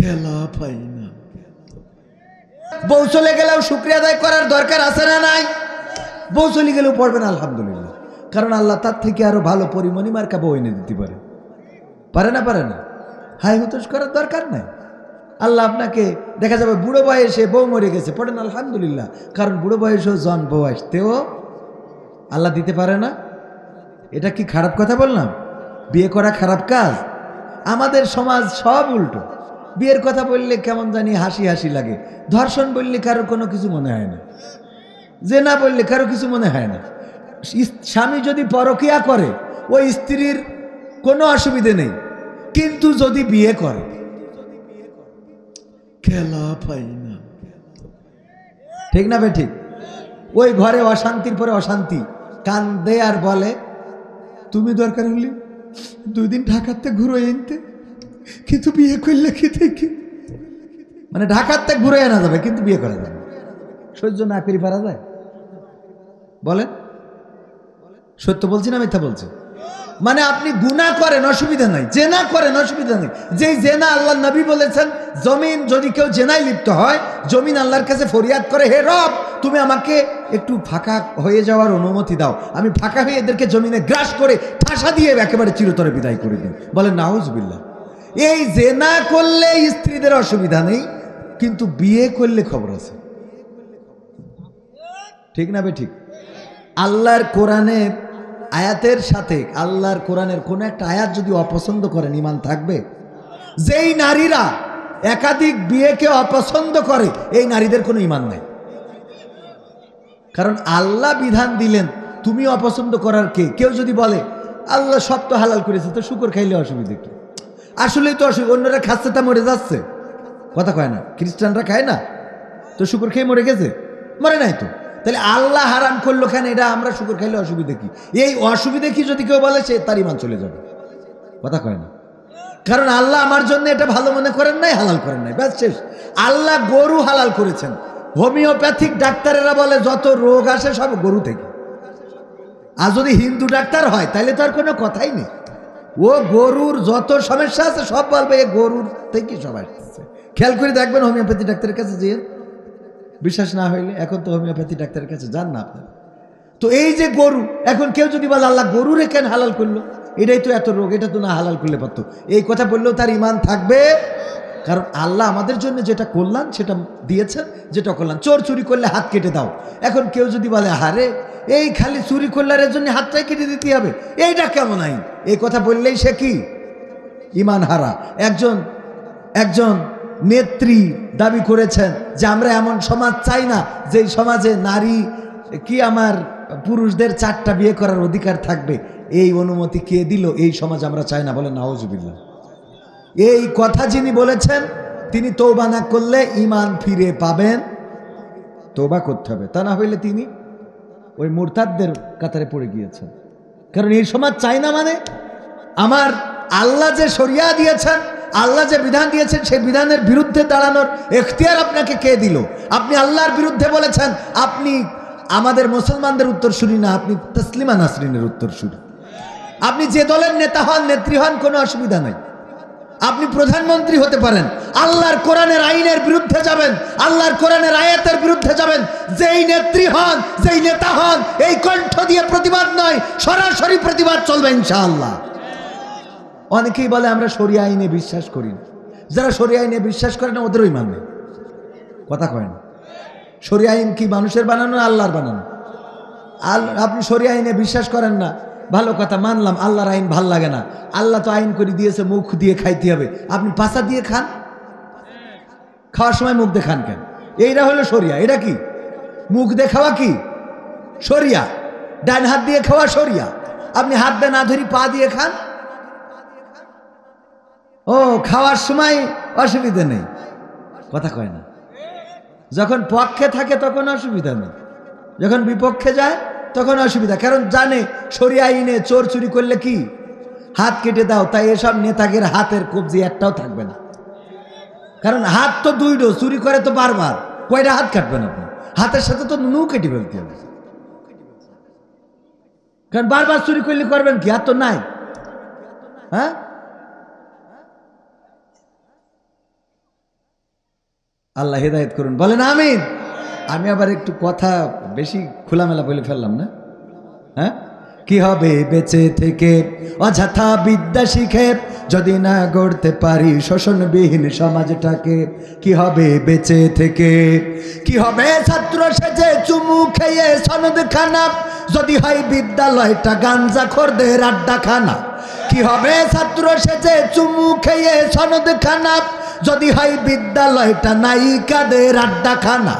খেলা পাই না। বউ চলে গেলেও শুকরিয়া আদায় করার দরকার আছে না নাই? বউ চলে গেলেও পড়বেন আলহামদুলিল্লাহ, কারণ আল্লাহ তার থেকে আরো ভালো পরিমণি মার্কা বউ এনে দিতে পারে। পারে না? পারে না? হাই হুতোষ করার দরকার নাই। আল্লাহ আপনাকে দেখা যাবে বুড়ো বয়সে বউ মরে গেছে, পড়েন আলহামদুলিল্লাহ, কারণ বুড়ো বয়সেও জন বউ আসতেও আল্লাহ দিতে পারে না। এটা কি খারাপ কথা বললাম? বিয়ে করা খারাপ কাজ? আমাদের সমাজ সব উল্টো। বিয়ের কথা বললে কেমন জানি হাসি হাসি লাগে, ধর্ষণ বললে কারো কোনো কিছু মনে হয় না, জেনা বললে কারো কিছু মনে হয় না। স্বামী যদি পরকিয়া করে ওই স্ত্রীর কোনো অসুবিধে নেই, কিন্তু যদি বিয়ে করে খেলা পাই না। ঠিক না বে ঠিক? ওই ঘরে অশান্তির পরে অশান্তি, কান্দে আর বলে তুমি দরকার হলে 2 দিন ঢাকাতে ঘুরে এনতে, কিন্তু বিয়ে করলে কি থেকে, মানে ঢাকাতে ঘুরে আনা যাবে কিন্তু বিয়ে করা যাবে। সহ্য না করি পারা যায়? বলেন, সত্য বলছি না মিথ্যা বলছি? মানে আপনি গুনাহ করেন অসুবিধা নাই, জেনা করেন অসুবিধা নেই। যেই জেনা আল্লাহ নবী বলেছেন, জমিন যদি কেউ জেনায় লিপ্ত হয়, জমিন আল্লাহর কাছে ফরিয়াদ করে, হে রব তুমি আমাকে একটু ফাঁকা হয়ে যাওয়ার অনুমতি দাও, আমি ফাঁকা হয়ে এদেরকে জমিনে গ্রাস করে ঠাসা দিয়ে একেবারে চিরতরে বিদায় করে দিন। বলেন নাউজুবিল্লাহ। এই জেনা করলে স্ত্রীদের অসুবিধা নেই, কিন্তু বিয়ে করলে খবর আছে। ঠিক না বে ঠিক? আল্লাহর কোরআনের আয়াতের সাথে আল্লাহর কোরআনের কোন একটা আয়াত যদি অপছন্দ করেন, ঈমান থাকবে? যেই নারীরা একাধিক বিয়েকে অপছন্দ করে এই নারীদের কোনো ঈমান নাই, কারণ আল্লাহ বিধান দিলেন, তুমি অপছন্দ করার কে? কেউ যদি বলে আল্লাহ সব তো হালাল করেছে, তো শুকর খাইলে অসুবিধা কি? আসলেই তো অসুবিধা, অন্যরা খাচ্ছে তা মরে যাচ্ছে, কথা কয় না? খ্রিস্টানরা খায় না তো শুকর খেয়ে মরে গেছে? মরে নাই তো। তাহলে আল্লাহ হারাম করলো কেন এটা? আমরা শুকর খাইলে অসুবিধা কি? এই অসুবিধা কি যদি কেউ বলে, সে তার ঈমান চলে যাবে, কথা কয় না? কারণ আল্লাহ আমার জন্য এটা ভালো মনে করেন নাই, হালাল করেন নাই, ব্যাস শেষ। আল্লাহ গরু হালাল করেছেন। হোমিওপ্যাথিক ডাক্তারেরা বলে যত রোগ আসে সব গরু থেকে। আর যদি হিন্দু ডাক্তার হয় তাহলে তো আর কোনো কথাই নেই, ও গরুর যত সমস্যা আছে সব বলবে এ গরুর থেকে সব আসছে। খেয়াল করে দেখবেন হোমিওপ্যাথি ডাক্তারের কাছে যেয়ে, বিশ্বাস না হইলে এখন তো হোমিওপ্যাথি ডাক্তারের কাছে যান না আপনার। তো এই যে গরু, এখন কেউ যদি বলে আল্লাহ গরুরে কেন হালাল করলো, এটাই তো এত রোগ, এটা তো না হালাল করলে পারতো, এই কথা বললেও তার ঈমান থাকবে? কারণ আল্লাহ আমাদের জন্য যেটা কল্যাণ সেটা দিয়েছেন, যেটা কল্যাণ। চোর চুরি করলে হাত কেটে দাও, এখন কেউ যদি বলে হারে এই খালি চুরি করলার জন্য হাতটাই কেটে দিতে হবে, এইটা কেমন আইন, এই কথা বললেই সে কি ঈমান হারা। একজন নেত্রী দাবি করেছেন যে আমরা এমন সমাজ চাই না যে সমাজে নারী কি আমার পুরুষদের 4টা বিয়ে করার অধিকার থাকবে, এই অনুমতি কে দিল? এই সমাজ আমরা চাই না। বলেন নাউজুবিল্লাহ। এই কথা যিনি বলেছেন তিনি তওবা না করলে ঈমান ফিরে পাবেন, তওবা করতে হবে, তা না হইলে তিনি ওই মুরতাদদের কাতারে পড়ে গিয়েছেন। কারণ এই সমাজ চাই না, মানে আমার আল্লাহ যে শরিয়া দিয়েছেন, আল্লাহ যে বিধান দিয়েছেন, সেই বিধানের বিরুদ্ধে দাঁড়ানোর এখতিয়ার আপনাকে কে দিল? আপনি আল্লাহর বিরুদ্ধে বলেছেন, আপনি আমাদের মুসলমানদের উত্তরসূরি না, আপনি তসলিমা নাসরিনের উত্তরসূরি। আপনি যে দলের নেতা হন, নেত্রী হন, কোনো অসুবিধা নাই, আপনি প্রধানমন্ত্রী হতে পারেন, আল্লাহর কোরআনের আইনের বিরুদ্ধে যাবেন, আল্লাহর কোরআনের আয়াতের বিরুদ্ধে যাবেন, যেই নেত্রী হন, যেই নেতা হন, এই কণ্ঠ দিয়ে প্রতিবাদ নয়, সরাসরি প্রতিবাদ চলবে ইনশাআল্লাহ। অনেকেই বলে আমরা শরিয়া আইনে বিশ্বাস করি না। যারা শরিয়া আইনে বিশ্বাস করে না ওদেরও ঈমান নেই, কথা কয় না। শরিয়া আইন কি মানুষের বানানো না আল্লাহর বানানো? আপনি শরিয়া আইনে বিশ্বাস করেন না, ভালো কথা, মানলাম আল্লাহর আইন ভাল লাগে না, আল্লাহ তো আইন করে দিয়েছে মুখ দিয়ে খাইতে হবে, আপনি পাছা দিয়ে খান, খাওয়ার সময় মুখ দিয়ে খান কেন? এইটা হলো শরিয়া। এটা কি মুখ দিয়ে খাওয়া? কি শরিয়া? ডান হাত দিয়ে খাওয়া শরিয়া, আপনি হাত দিয়ে না ধরি পা দিয়ে খান, ও খাওয়ার সময় অসুবিধা নেই, কথা কয় না। যখন পক্ষে থাকে তখন অসুবিধা নেই, যখন বিপক্ষে যায় তখন অসুবিধা, কারণ জানে শরিয়া আইনে চোর চুরি করলে কি হাত কেটে দাও, তাই এসব নেতাদের হাতের কবজি একটাও থাকবে না, কারণ হাত তো 2টো, চুরি করে তো বারবার, কয়টা হাত কাটবেন আপনি? হাতের সাথে তো নু কেটে ফেলতে হবে, কারণ বারবার চুরি করলে করবেন কি? হাত তো নাই। হ্যাঁ, আল্লাহ হেদায়েত করুন, বলেন আমিন। আমি আবার একটু কথা বেশি খোলামেলা বলে ফেললাম না? হ্যাঁ, কি হবে বেঁচে থেকে অযথা বিদ্যা শিখে যদি না গড়তে পারি শোষণবিহীন সমাজটাকে? কি হবে বেঁচে থেকে? কি হবে ছাত্র সেজে চুমু খেয়ে সনদ খানা যদি হয় বিদ্যালয়টা গাঞ্জাখোরদের আড্ডাখানা? কি হবে ছাত্র সেজে চুমু খেয়ে সনদ খানা যদি হয় বিদ্যালয়টা নায়িকাদের আড্ডাখানা?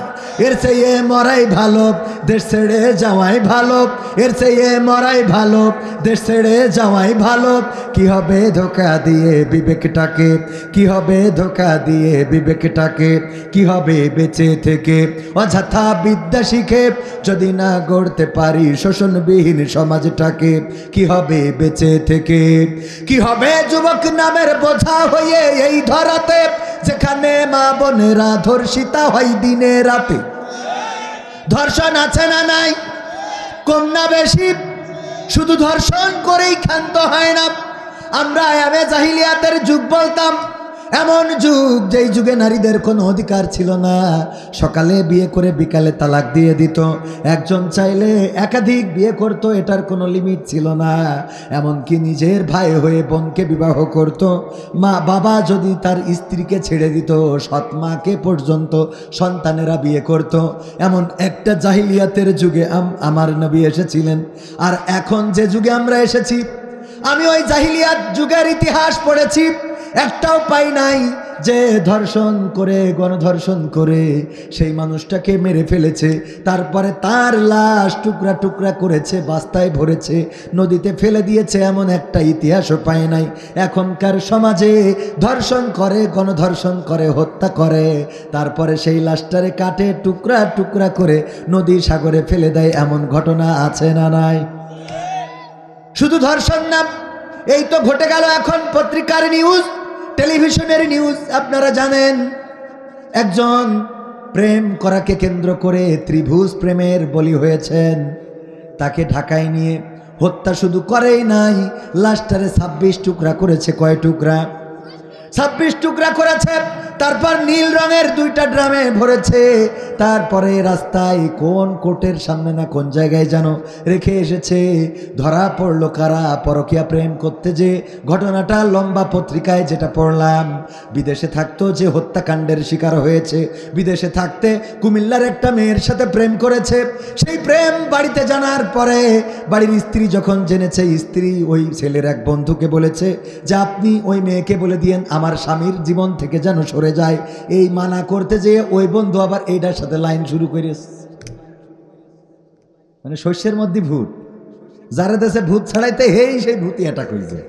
এর চেয়ে মরাই ভালো দেশ ছেড়ে যাওয়াই ভালো, এর চেয়ে মরাই ভালো দেশ ছেড়ে যাওয়াই ভালো। কি হবে ধোঁকা দিয়ে বিবেকটাকে? কি হবে ধোঁকা দিয়ে বিবেকটাকে? কি হবে বেঁচে থেকে অযথা বিদ্যা শিখে যদি না গড়তে পারি শোষণবিহীন সমাজটাকে? কি হবে বেঁচে থেকে? কি হবে যুবক নামের বোঝা হয়ে এই ধরাতে যেখানে মা বোনেরা ধর্ষিতা হয় দিনে রাতে? ধর্ষণ আছে না নাই? কম না বেশি? শুধু ধর্ষণ করেই ক্ষান্ত হয় না। আমরা এমে জাহিলিয়াতের যুগ বলতাম, এমন যুগ যেই যুগে নারীদের কোনো অধিকার ছিল না। সকালে বিয়ে করে বিকালে তালাক দিয়ে দিত, একজন চাইলে একাধিক বিয়ে করত, এটার কোনো লিমিট ছিল না। এমনকি নিজের ভাই হয়ে বোনকে বিবাহ করত। মা বাবা যদি তার স্ত্রীকে ছেড়ে দিত, সৎ মাকে পর্যন্ত সন্তানেরা বিয়ে করত। এমন একটা জাহিলিয়াতের যুগে আমার নবী এসেছিলেন। আর এখন যে যুগে আমরা এসেছি, আমি ওই জাহিলিয়াত যুগের ইতিহাস পড়েছি, একটাও পাই নাই যে ধর্ষণ করে গণধর্ষণ করে সেই মানুষটাকে মেরে ফেলেছে, তারপরে তার লাশ টুকরা টুকরা করেছে, বস্তায় ভরেছে, নদীতে ফেলে দিয়েছে, এমন একটা ইতিহাসও পাই নাই। এখনকার সমাজে ধর্ষণ করে, গণধর্ষণ করে, হত্যা করে, তারপরে সেই লাশটারে কাটে টুকরা টুকরা করে নদী সাগরে ফেলে দেয়, এমন ঘটনা আছে না নাই? শুধু ধর্ষণ না, এই তো ঘটে গেল এখন পত্রিকার নিউজ, টেলিভিশনের নিউজ। আপনারা জানেন একজন প্রেম করাকে কেন্দ্র করে ত্রিভুজ প্রেমের বলি হয়েছেন। তাকে ঢাকায় নিয়ে হত্যা শুধু করেই নাই, লাশটারে 26 টুকরা করেছে। কয় টুকরা? 26 টুকরা করেছে। তারপর নীল রঙের 2টা ড্রামে ভরেছে। তারপরে রাস্তায় কোন কোর্টের সামনে না কোন জায়গায় যেন রেখে এসেছে। ধরা পড়লো কারা? পরকীয়া প্রেম করতে যে ঘটনাটা লম্বা পত্রিকায় যেটা পড়লাম, বিদেশে থাকতো যে হত্যাকাণ্ডের শিকার হয়েছে, বিদেশে থাকতে কুমিল্লার একটা মেয়ের সাথে প্রেম করেছে। সেই প্রেম বাড়িতে জানার পরে বাড়ির স্ত্রী যখন জেনেছে, স্ত্রী ওই ছেলের এক বন্ধুকে বলেছে যে আপনি ওই মেয়েকে বলে দিয়েন আমার স্বামীর জীবন থেকে যেন সরে যায়। এই মানা করতে যেয়ে ওই বন্ধু আবার এইটার সাথে লাইন শুরু করেছে। মানে শস্যের মধ্যে ভূত, যারা দেশে ভূত ছাড়াইতে হেই সেই ভূতি অ্যাটাক হয়েছে।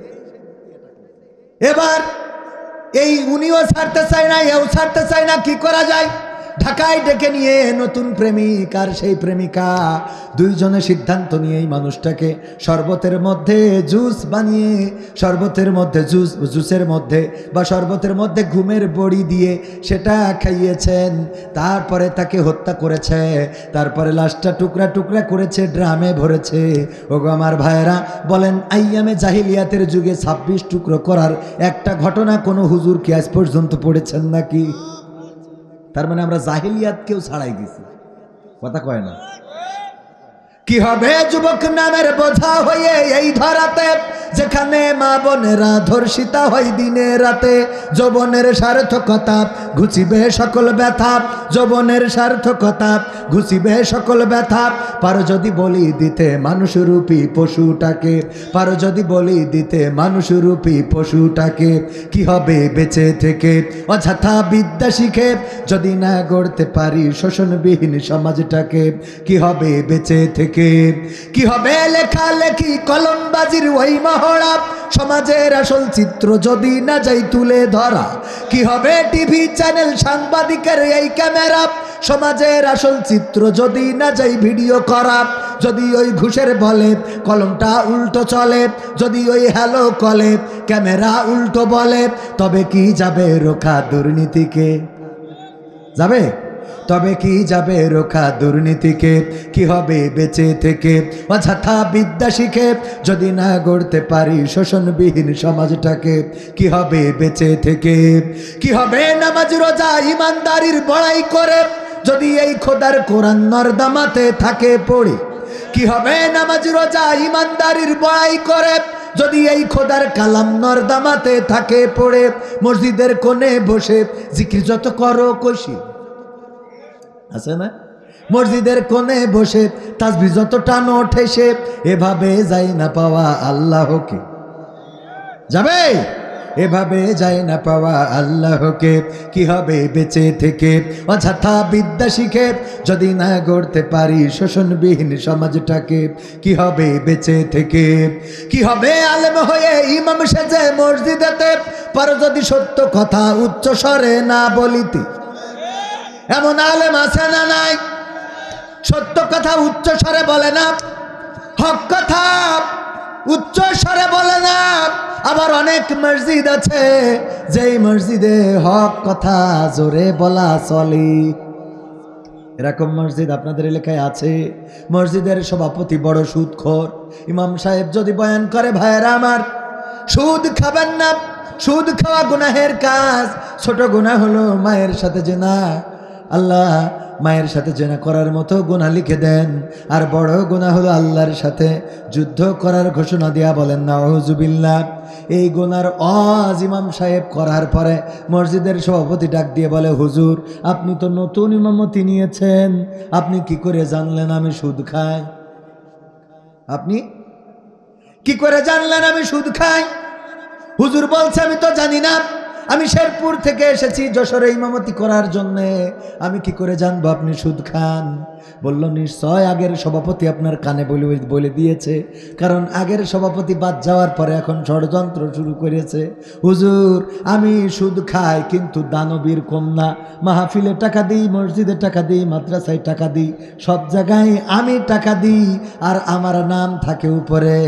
এবার এই উনিও ছাড়তে চায় না, এও ছাড়তে চায় না, কি করা যায়? ঢাকায় ডেকে নিয়ে নতুন প্রেমিক আর সেই প্রেমিকা দুইজনে সিদ্ধান্ত নিয়ে এই মানুষটাকে শরবতের মধ্যে জুস বানিয়ে, শরবতের মধ্যে জুসের মধ্যে বা শরবতের মধ্যে ঘুমের বড়ি দিয়ে সেটা খাইয়েছেন। তারপরে তাকে হত্যা করেছে, তারপরে লাশটা টুকরা টুকরা করেছে, ড্রামে ভরেছে। ওগো আমার ভাইয়েরা, বলেন আইয়ামে জাহিলিয়াতের যুগে 26 টুকরো করার একটা ঘটনা কোনো হুজুর কি আজ পর্যন্ত পড়েছেন নাকি? তার মানে আমরা জাহিলিয়াতকেও ছাড়াই গেছি, কথা কয় না? কি হবে যুবক নামের বোঝা হয়ে এই ধরাতে যেখানে মা বোনেরা ধর্ষিতা হয় দিনে রাতে? যৌবনের সার্থকতা ঘুচিবে সকল ব্যথা, যৌবনের সার্থকতা ঘুচিবে সকল ব্যথা। পারো যদি বলি দিতে মানুষরূপী পশুটাকে, পারো যদি বলি দিতে মানুষরূপী পশুটাকে। কি হবে বেঁচে থেকে অযথা বিদ্যা শিখে যদি না গড়তে পারি শোষণবিহীন সমাজটাকে? কি হবে বেঁচে থেকে? কি হবে লেখালেখি কলমবাজির ওই মহড়া, সমাজের আসল চিত্র যদি না যাই তুলে ধরা? কি হবে টিভি চ্যানেল সাংবাদিকের এই ক্যামেরা, সমাজের আসল চিত্র যদি না যাই ভিডিও করা? যদি ওই ঘুষের বলে কলমটা উল্টো চলে, যদি ওই হ্যালো কলে ক্যামেরা উল্টো বলে, তবে কি যাবে রোখা দুর্নীতিকে? যাবে? তবে কি যাবে রোখা দুর্নীতিকে, কি হবে বেঁচে থেকে অযথা বিদ্যা শিখে, যদি না গড়তে পারি শোষণবিহীন সমাজটাকে, কি হবে বেঁচে থেকে। কি হবে নামাজ রোজা ইমানদারির বড়াই করে, যদি এই খোদার কোরআন নর্দমাতে থাকে পড়ে। কি হবে নামাজ রোজা ইমানদারির বড়াই করে, যদি এই খোদার কালাম নর্দমাতে থাকে পড়ে। মসজিদের কোণে বসে জিকির যত করো কষি, আছে না? মসজিদের কোণে বসে তাসবিহ যত টানো ঠেসে, এভাবে যাই না পাওয়া আল্লাহকে। যাবে? এভাবে যায় না পাওয়া আল্লাহকে। কি হবে বেঁচে থেকে অযথা বিদ্যা শিখে, যদি না গড়তে পারি শোষণবিহীন সমাজটাকে, কি হবে বেঁচে থেকে। কি হবে আলেম হয়ে ইমাম সেজে মসজিদেতে, পারো যদি সত্য কথা উচ্চ স্বরে না বলিতে। এমন আলেম আছে না নাই? সত্য কথা উচ্চ স্বরে বলে না, হক কথা উচ্চ স্বরে বলে না। আবার অনেক মসজিদ আছে যেই মসজিদে হক কথা জোরে বলা চলে। এরকম মসজিদ আপনাদের এলাকায় আছে। মসজিদের সভাপতি বড় সুদখোর। ইমাম সাহেব যদি বয়ান করে, ভাইয়েরা আমার, সুদ খাবেন না, সুদ খাওয়া গুনাহের কাজ। ছোট গুনাহ হলো মায়ের সাথে জেনা, আল্লাহ মায়ের সাথে জেনা করার মতো গুনাহ লিখে দেন। আর বড় গুনাহ হলো আল্লাহর সাথে যুদ্ধ করার ঘোষণা দিয়া বলেন নাউযুবিল্লাহ। এই গুনার ওয়াজ ইমাম সাহেব করার পরে মসজিদের সভাপতি ডাক দিয়ে বলে, হুজুর আপনি তো নতুন ইমামতি নিয়েছেন, আপনি কি করে জানলেন আমি সুদ খাই? আপনি কি করে জানলেন আমি সুদ খাই? হুজুর বলছে আমি তো জানি না, আমি শেরপুর থেকে এসেছি যশোরে ইমামতি করার জন্যে, আমি কি করে জানবো আপনি সুদ খান? বলল, নিশ্চয় আগের সভাপতি আপনার কানে বলে দিয়েছে, কারণ আগের সভাপতি বাদ যাওয়ার পরে এখন ষড়যন্ত্র শুরু করেছে। হুজুর আমি সুদ খাই, কিন্তু দানবীর কন্যা, মাহফিলে টাকা দিই, মসজিদে টাকা দিই, মাদ্রাসায় টাকা দিই, সব জায়গায় আমি টাকা দিই, আর আমার নাম থাকে উপরে।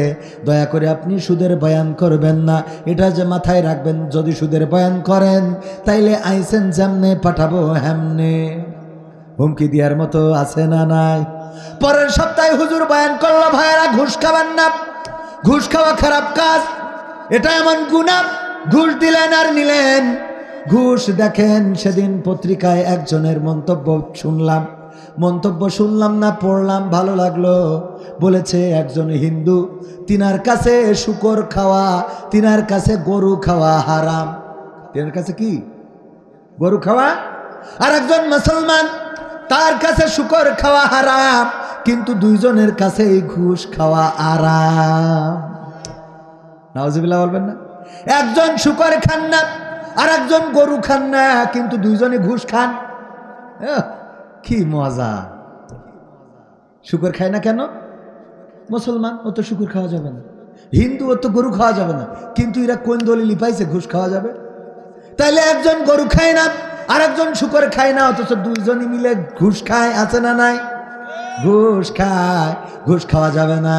দয়া করে আপনি সুদের বয়ান করবেন না, এটা যে মাথায় রাখবেন। যদি সুদের বয়ান করেন তাইলে আইসেন যেমনে পাঠাবো হেমনে। হুমকি দেওয়ার মতো আছে না নাই? পরের সপ্তাহে হুজুর বয়ান করলো, ভাইয়েরা ঘুষ খাবেন না, ঘুষ খাওয়া খারাপ কাজ, এটা এমন গুনাহ। ঘুষ দিলেন আর নিলেন ঘুষ। দেখেন সেদিন পত্রিকায় একজনের মন্তব্য শুনলাম না, পড়লাম, ভালো লাগলো। বলেছে একজন হিন্দু, তিনার কাছে শূকর খাওয়া, তিনার কাছে গরু খাওয়া হারাম। তিনার কাছে কি? গরু খাওয়া। আর একজন মুসলমান, তার কাছে শূকর খাওয়া হারাম, কিন্তু দুইজনের কাছে ঘুষ খাওয়া আরাম। নাউজুবিল্লাহ বলবেন না? একজন শূকর খান না, আর একজন গরু খান না, কিন্তু দুইজনে ঘুষ খান। কি মজা! শূকর খায় না কেন? মুসলমান, ও তো শূকর খাওয়া যাবে না। হিন্দু, ও তো গরু খাওয়া যাবে না। কিন্তু এরা কোন দলিল পাইছে ঘুষ খাওয়া যাবে? তাইলে একজন গরু খায় না, আর একজন শূকর খায় না, অথচ দুইজনই মিলে ঘুষ খায়। আছে না নাই? ঘুষ খায়। ঘুষ খাওয়া যাবে না।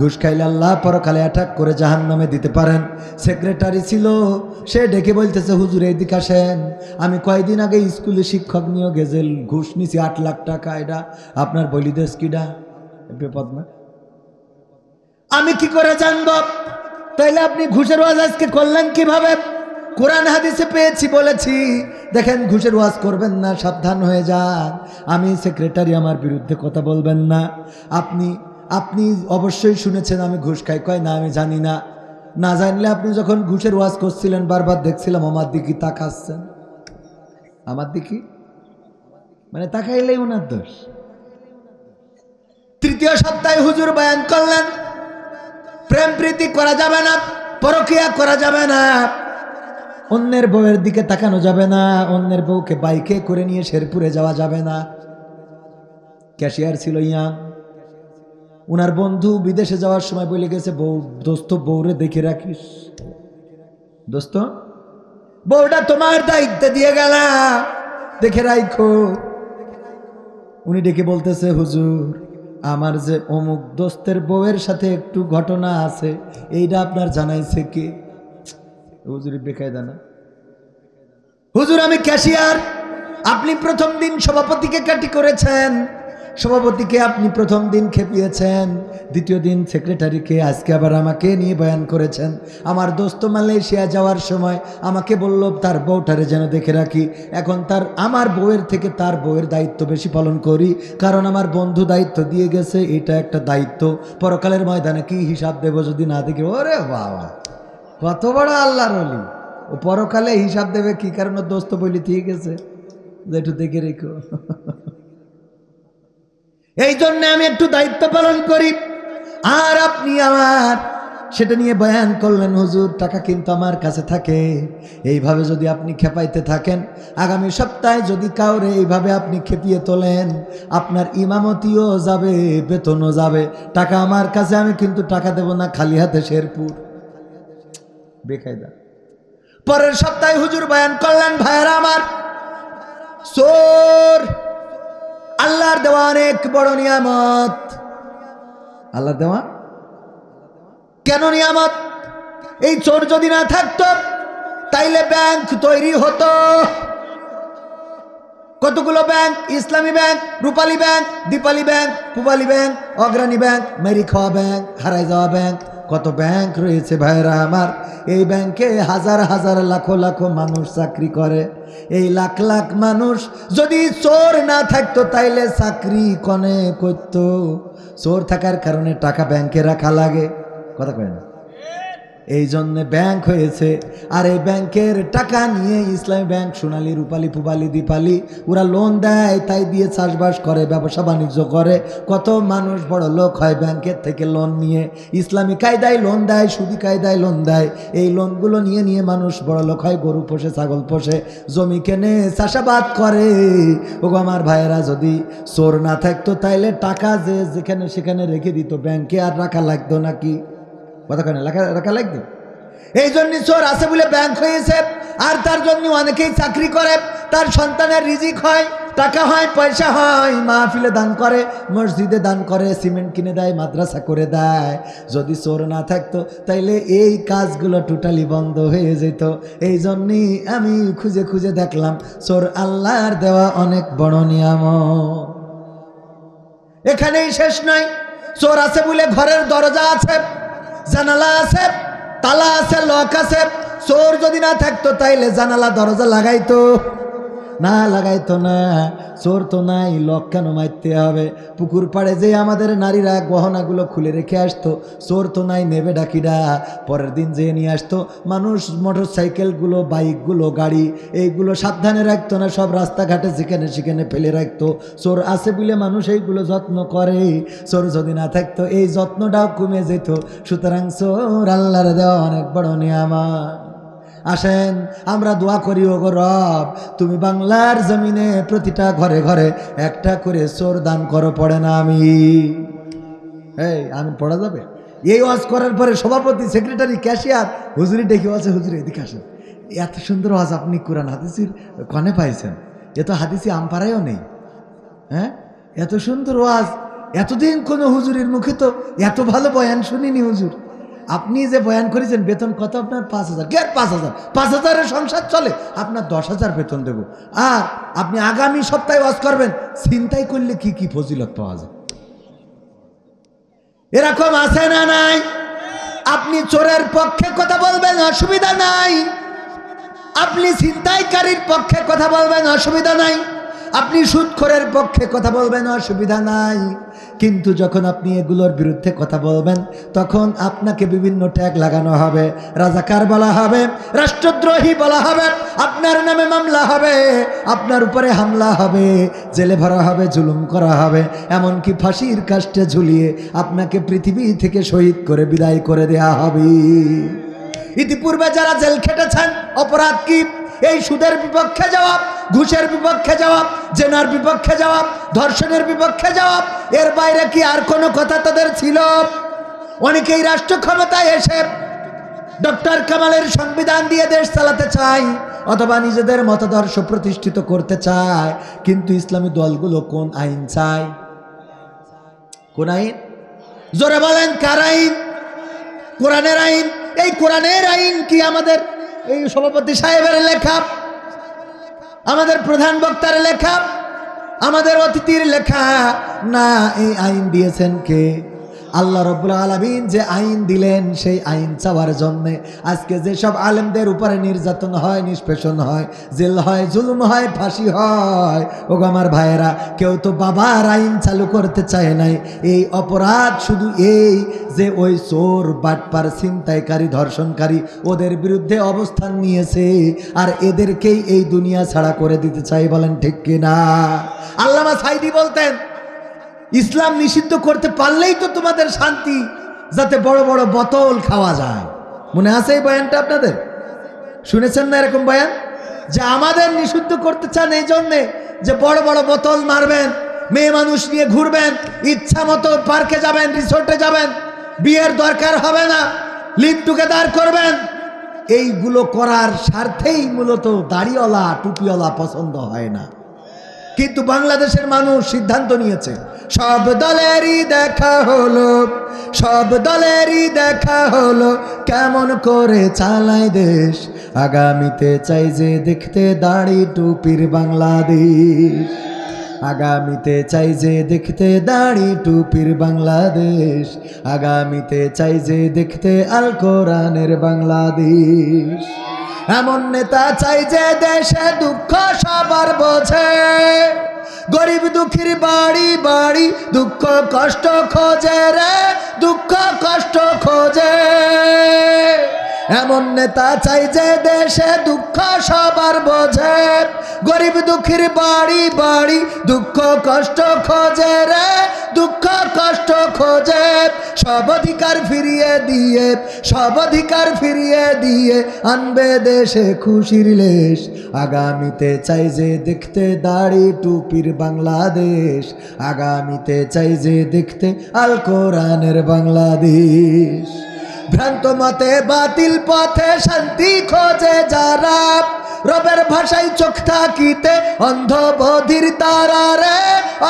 ঘুষ খাইলে আল্লাহ পরকালে অ্যাটাক করে জাহান্নামে দিতে পারেন। সেক্রেটারি ছিল, সে ডেকে বলতেছে, হুজুর এইদিকে আসেন, আমি কয়েকদিন আগে স্কুলে শিক্ষক নিয়োগ গেছিল, ঘুষ নিছি 8 লাখ টাকা। এটা আপনার বলিদেশ কিডা? বিপদ না? আমি কি করে জানব? তাইলে আপনি ঘুষের ওয়াজ আজকে করলেন কিভাবে? কোরআন হাদিসে পেয়েছি, বলেছি। দেখেন, ঘুষের ওয়াজ করবেন না, সাবধান হয়ে যান। আমি সেক্রেটারি, আমার বিরুদ্ধে কথা বলবেন না। আপনি অবশ্যই শুনেছেন আমি ঘুষ খাই। কয় না, আমি জানি না। না জানলে আপনি যখন ঘুষের ওয়াজ করছিলেন, বারবার দেখছিলাম আমার দিকে তাকাচ্ছেন। আমার দিকে মানে তাকাইলেই ওনার দোষ। তৃতীয় সপ্তাহে হুজুর বয়ান করলেন, প্রেম প্রীতি করা যাবে না, পরকিয়া করা যাবে না, অন্যের বউয়ের দিকে তাকানো যাবে না, অন্যের বউকে বাইকে করে নিয়ে শেরপুরে যাওয়া যাবে না। ক্যাশিয়ার ছিল ইয়াং, উনার বন্ধু বিদেশে যাওয়ার সময় বলে গেছে, বউ, দোস্ত বউরে দেখে রাখিস, দোস্ত বউটা তোমার দায়িত্বে দিয়ে গেলাম, দেখে রাখো। উনি ডেকে বলতেছে, হুজুর আমার যে অমুক দোস্তের বউয়ের সাথে একটু ঘটনা আছে, এইটা আপনার জানাইছে কে? হুজুর বেকায়দা না? হুজুর আমি ক্যাশিয়ার, আপনি প্রথম দিন সভাপতিকে কাটি করেছেন, সভাপতিকে আপনি প্রথম দিন খেপিয়েছেন, দ্বিতীয় দিন সেক্রেটারিকে, আজকে আবার আমাকে নিয়ে বয়ান করেছেন। আমার দোস্ত মালয়েশিয়া যাওয়ার সময় আমাকে বলল তার বউটারে যেন দেখে রাখি। এখন আমার বউয়ের থেকে তার বউয়ের দায়িত্ব বেশি পালন করি, কারণ আমার বন্ধু দায়িত্ব দিয়ে গেছে, এটা একটা দায়িত্ব। পরকালের ময়দানে কি হিসাব দেব যদি না দেখি? ওরে বাবা, কত বড় আল্লাহর ওলি! ও পরকালে হিসাব দেবে কি কারণে? দোস্ত বলি ঠিক আছে, একটু দেখে রেখো। এই জন্য আমি একটু দায়িত্ব পালন করি। আর আপনি আমার সেটা নিয়ে বয়ান করলেন, হুজুর টাকা কিন্তু আমার কাছে থাকে। এইভাবে যদি আপনি খেপাইতে থাকেন, আগামী সপ্তাহে যদি কাউরে এইভাবে আপনি খেপিয়ে তোলেন, আপনার ইমামতিও যাবে, বেতনও যাবে, টাকা আমার কাছে, আমি কিন্তু টাকা দেব না খালি হাতে শেরপুর। বেকায়দা। পরের সপ্তাহে হুজুর বয়ান করলেন, ভাইয়েরা আমার, চোর আল্লাহর দেওয়া অনেক বড় নিয়ামত। আল্লাহর দেওয়া কেন নিয়ামত? এই চোর যদি না থাকতো তাইলে ব্যাংক তৈরি হতো। কতগুলো ব্যাংক, ইসলামী ব্যাংক, রূপালী ব্যাংক, দীপালি ব্যাংক, পুবালি ব্যাংক, অগ্রণী ব্যাংক, মেরি খাওয়া ব্যাংক, হারাই যাওয়া ব্যাংক, কত ব্যাংক রয়েছে ভাইরা আমার। এই ব্যাংকে হাজার হাজার লাখো লাখো মানুষ চাকরি করে। এই লাখ লাখ মানুষ যদি চোর না থাকতো তাইলে চাকরি কনে করতো? চোর থাকার কারণে টাকা ব্যাংকে রাখা লাগে, কথা কয় না? এই জন্য ব্যাংক হয়েছে। আর এই ব্যাংকের টাকা নিয়ে ইসলামী ব্যাংক, সোনালী, রূপালী, পুবালি, দীপালি, ওরা লোন দেয়, তাই দিয়ে চাষবাস করে, ব্যবসা বাণিজ্য করে। কত মানুষ বড় লোক হয় ব্যাংকের থেকে লোন নিয়ে। ইসলামী কায়দায় লোন দেয়, সুদি কায়দায় লোন দেয়। এই লোনগুলো নিয়ে নিয়ে মানুষ বড় লোক হয়, গরু পোষে, ছাগল পোষে, জমি কেনে, চাষাবাদ করে। ওগো আমার ভাইয়েরা, যদি চোর না থাকতো তাইলে টাকা যে যেখানে সেখানে রেখে দিত, ব্যাংকে আর রাখা লাগতো নাকি? কথা কেন রাখা লাগতো? এই জন্য চোর আছে বলে ব্যাংক হয়েছে। আর তার জন্য অনেকেই চাকরি করে, তার সন্তানের রিজিক হয়, টাকা হয়, পয়সা হয়, মাহফিলে দান করে, মসজিদে দান করে, সিমেন্ট কিনে দেয়, মাদ্রাসা করে দেয়। যদি চোর না থাকতো তাইলে এই কাজগুলো টোটালি বন্ধ হয়ে যেত। এই জন্যই আমি খুঁজে খুঁজে দেখলাম, চোর আল্লাহর দেওয়া অনেক বড় নিয়ামত। এখানেই শেষ নয়। চোর আছে বলে ঘরের দরজা আছে, জানালা আছে, তালা আছে, লক আছে। চোর যদি না থাকতো তাইলে জানালা দরজা লাগাইতো না? লাগাইতো না। চোর তো নাই, লক কেন মারতে হবে? পুকুর পাড়ে যে আমাদের নারীরা গহনাগুলো খুলে রেখে আসতো, চোর তো নাই, নেবে ডাকিরা পরের দিন যেয়ে নিয়ে আসতো। মানুষ মোটর সাইকেলগুলো, বাইকগুলো, গাড়ি, এইগুলো সাবধানে রাখতো না, সব রাস্তাঘাটে যেখানে সেখানে ফেলে রাখতো। চোর আছে বলে মানুষ এইগুলো যত্ন করে। চোর যদি না থাকতো এই যত্নটাও কমে যেত। সুতরাং চোর আল্লাহর দেওয়া অনেক বড় নিয়ামত। আসেন আমরা দোয়া করি, ওগো রব, তুমি বাংলার জমিনে প্রতিটা ঘরে ঘরে একটা করে চোর দান করো। পড়ে না আমি পড়া যাবে? এই ওয়াজ করার পরে সভাপতি, সেক্রেটারি, ক্যাশিয়ার, হুজুরি ডেকে আছে, হুজুরি এদিকে আসেন, এত সুন্দর ওয়াজ আপনি কোরআন হাদিসের কনে পাইছেন? এ তো হাদিসি আমপাড়ায়ও নেই। হ্যাঁ, এত সুন্দর ওয়াজ এতদিন কোনো হুজুরের মুখে তো এত ভালো বয়ান শুনিনি। হুজুর, আপনি যে বয়ান করেছেন, বেতন কত আপনার? 5,000। কে 5,000? 5,000-এর সংসার চলে? আপনার 10,000 বেতন দেব। আর আপনি আগামী সপ্তাহে ওয়াজ করবেন, ছিনতাই করলে কি কি ফজিলত পাওয়া যায়। এরকম আছে না নাই? আপনি চোরের পক্ষে কথা বলবেন, অসুবিধা নাই। আপনি ছিনতাইকারীর পক্ষে কথা বলবেন, অসুবিধা নাই। আপনি সুদখোরের পক্ষে কথা বলবেন, অসুবিধা নাই। কিন্তু যখন আপনি এগুলোর বিরুদ্ধে কথা বলবেন, তখন আপনাকে বিভিন্ন ট্যাগ লাগানো হবে, রাজাকার বলা হবে, রাষ্ট্রদ্রোহী বলা হবে, আপনার নামে মামলা হবে, আপনার উপরে হামলা হবে, জেলে ভরা হবে, জুলুম করা হবে, এমনকি ফাঁসির কাস্টে ঝুলিয়ে আপনাকে পৃথিবী থেকে শহীদ করে বিদায় করে দেয়া হবে। ইতিপূর্বে যারা জেল খেটেছেন, অপরাধ কি? এই সুদের বিপক্ষে জবাব, ঘুষের বিপক্ষে জবাব, জেনার বিপক্ষে জবাব, ধর্ষণের বিপক্ষে জবাব। এর বাইরে কি আর কোনো কথা তাদের ছিল? অনেকেই রাষ্ট্র ক্ষমতায় এসে ডক্টর কামালের সংবিধান দিয়ে দেশ চালাতে চায়, অথবা নিজেদের মতাদর্শ প্রতিষ্ঠিত করতে চায়। কিন্তু ইসলামী দলগুলো কোন আইন চায়? কোন আইন? জোরে বলেন, কার আইন? কোরআনের আইন। এই কোরআনের আইন কি আমাদের এই সভাপতি সাহেবের লেখা? আমাদের প্রধান বক্তার লেখা, আমাদের অতিথির লেখা না। এই আইন দিয়েছেন কে? আল্লাহ রাব্বুল আলামিন যে আইন দিলেন, সেই আইন চাওয়ার জন্যে আজকে যেসব আলেমদের উপরে নির্যাতন হয়, নিষ্পেষণ হয়, জেল হয়, জুলুম হয়, ফাঁসি হয়, ওগো আমার ভাইয়েরা, কেউ তো বাবার আইন চালু করতে চায় নাই। এই অপরাধ শুধু এই যে ওই চোর, বাটপার, ছিনতাইকারী, ধর্ষণকারী ওদের বিরুদ্ধে অবস্থান নিয়েছে, আর এদেরকেই এই দুনিয়া ছাড়া করে দিতে চাই। বলেন ঠিক কিনা? আল্লামা সাইদি বলতেন, ইসলাম নিষিদ্ধ করতে পারলেই তো তোমাদের শান্তি, যাতে বড় বড় বোতল খাওয়া যায়। মনে আছে এই বয়ানটা আপনাদের? শুনেছেন না এরকম বয়ান? যে আমাদের নিষিদ্ধ করতে চান এই জন্যে যে বড় বড় বোতল মারবেন, মেয়ে মানুষ নিয়ে ঘুরবেন, ইচ্ছা মতো পার্কে যাবেন, রিসোর্টে যাবেন, বিয়ের দরকার হবে না, লিভ টুগেদার করবেন। এইগুলো করার স্বার্থেই মূলত দাড়িওয়ালা, টুপিওয়ালা পছন্দ হয় না। কিন্তু বাংলাদেশের মানুষ সিদ্ধান্ত নিয়েছে, সব দলেরই দেখা হলো, সব দলেরই দেখা হলো, কেমন করে চালায় দেশ। আগামীতে চাই যে দেখতে দাড়ি টুপির বাংলাদেশ, আগামীতে চাই যে দেখতে দাড়ি টুপির বাংলাদেশ, আগামীতে চাই যে দেখতে আল কোরআনের বাংলাদেশ। এমন নেতা চাই যে দেশে দুঃখ সবার বোঝে, গরিব দুঃখীর বাড়ি বাড়ি দুঃখ কষ্ট খোঁজে রে, দুঃখ কষ্ট খোঁজে। এমন নেতা চাই যে দেশে দুঃখ সবার বোঝে, গরিব দুঃখীর বাড়ি বাড়ি দুঃখ কষ্ট খোঁজে রে, দুঃখ কষ্ট খোঁজে। সব অধিকার ফিরিয়ে দিয়ে, সব অধিকার ফিরিয়ে দিয়ে আনবে দেশে খুশির লেশ। আগামীতে চাই যে দেখতে দাড়ি টুপির বাংলাদেশ, আগামীতে চাই যে দেখতে আল কোরআনের বাংলাদেশ। ভ্রান্ত মতে বাতিল পথে শান্তি খোঁজে যারা, রবের ভাষায় চোখ থাকিতে অন্ধ বধির তারা রে,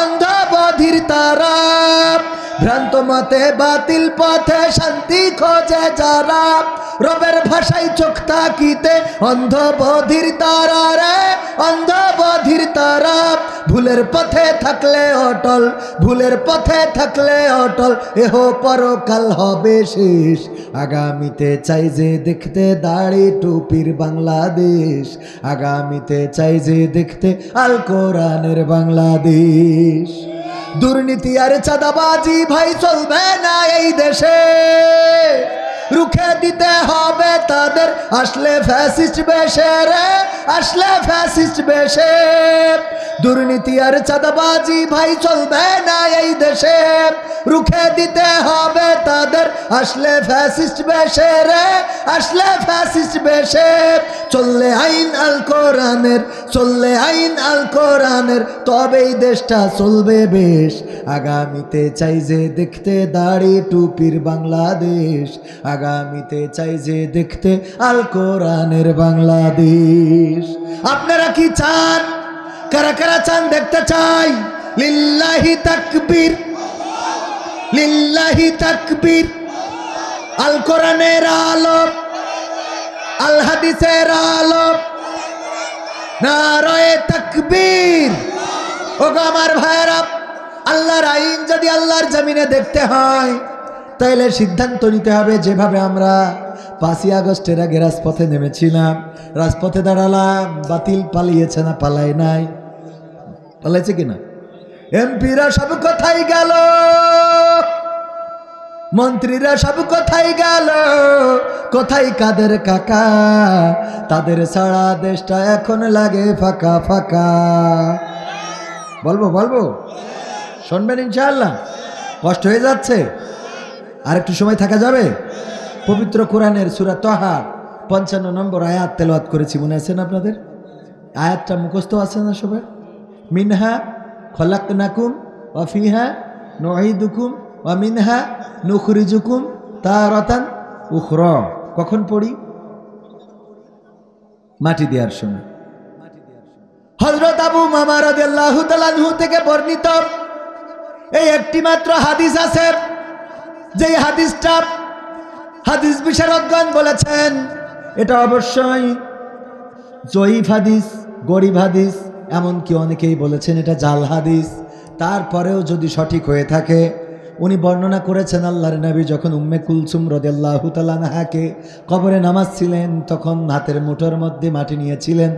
অন্ধ বধির তারা। ভ্রান্ত মতে বাতিল পথে শান্তি খোঁজে যারা, রবের ভাষায় চোখ থাকিতে অন্ধ বধির তারা রে, অন্ধ বধির তারা। ভুলের পথে থাকলে অটল, ভুলের পথে থাকলে অটল, এহ পরকাল হবে শেষ। আগামীতে চাই যে দেখতে দাড়ি টুপির বাংলাদেশ, আগামীতে চাই যে দেখতে আল কোরআনের বাংলাদেশ। দুর্নীতি আর চাঁদাবাজি ভাই চলবে না এই দেশে, রুখে দিতে হবে তাদের আসলে ফ্যাসিস্ট বেশে রে, আসলে ফ্যাসিস্ট বেশে। দুর্নীতি আর চাঁদাবাজি ভাই চলবে না এই দেশে, রুখে দিতে হবে তাদের আসলে ফ্যাসিস্ট বেশে রে, আসলে ফ্যাসিস্ট বেশে। চললে আইন আল কোরআনের, চললে আইন আল কোরআনের, তবেই দেশটা চলবে বেশ। আগামীতে চাই যে দেখতে দাড়ি টুপির বাংলাদেশ, আগামীতে চাই যে দেখতে আল কোরআনের বাংলাদেশ। আপনারা কি চান? কারা কারা চান দেখতে চাই? লিল্লাহি তাকবীর, লিল্লাহি তাকবীর। আল কোরআনের আলো, আল হাদিসের আলো, নারায়ে তাকবীর। ওগো আমার ভাইরা, আল্লাহর আইন যদি আল্লাহর জমিনে দেখতে হয়, তাইলে সিদ্ধান্ত নিতে হবে যেভাবে আমরা 5ই আগস্টের আগে রাজপথে নেমেছিলাম, রাজপথে দাঁড়ালাম, বাতিল পালিয়েছে না পালায় নাই? পালাইছে কিনা? এমপিরা সব কোথায় গেল, মন্ত্রীরা সব কোথায় গেল, কোথায় কাদের কাকা? তাদের ছাড়া দেশটা এখন লাগে ফাঁকা ফাঁকা। বলবো বলবো, শুনবেন ইনশাআল্লাহ? কষ্ট হয়ে যাচ্ছে? আর একটু সময় থাকা যাবে? পবিত্র কোরআনের সূরা তাহা 55 নম্বর আয়াত তেলাওয়াত করেছি, মনে আছে না আপনাদের? আয়াতটা মুখস্থ আছে না সবাই? মিনহা খলাকনাকুম ওয়া ফিহা নুঈদুকুম ওয়া মিনহা নুখরিজুকুম তারাতান উখরা। কখন পড়ি? মাটি দেওয়ার সময়। হযরত আবু উমামা রাদিয়াল্লাহু তাআলা আনহু থেকে বর্ণিত এই একটি মাত্র হাদিস আছে, যেই হাদিসটা হাদিস বিশারদগণ বলেছেন এটা অবশ্যই জয়ীফ হাদিস, গরিব হাদিস, এমনকি অনেকেই বলেছেন এটা জাল হাদিস। তারপরেও যদি সঠিক হয়ে থাকে, উনি বর্ণনা করেছেন আল্লাহর নবী যখন উম্মে কুলসুম রাদিয়াল্লাহু তাআলা আনহাকে কবরে নামাচ্ছিলেন তখন হাতের মুঠোর মধ্যে মাটি নিয়েছিলেন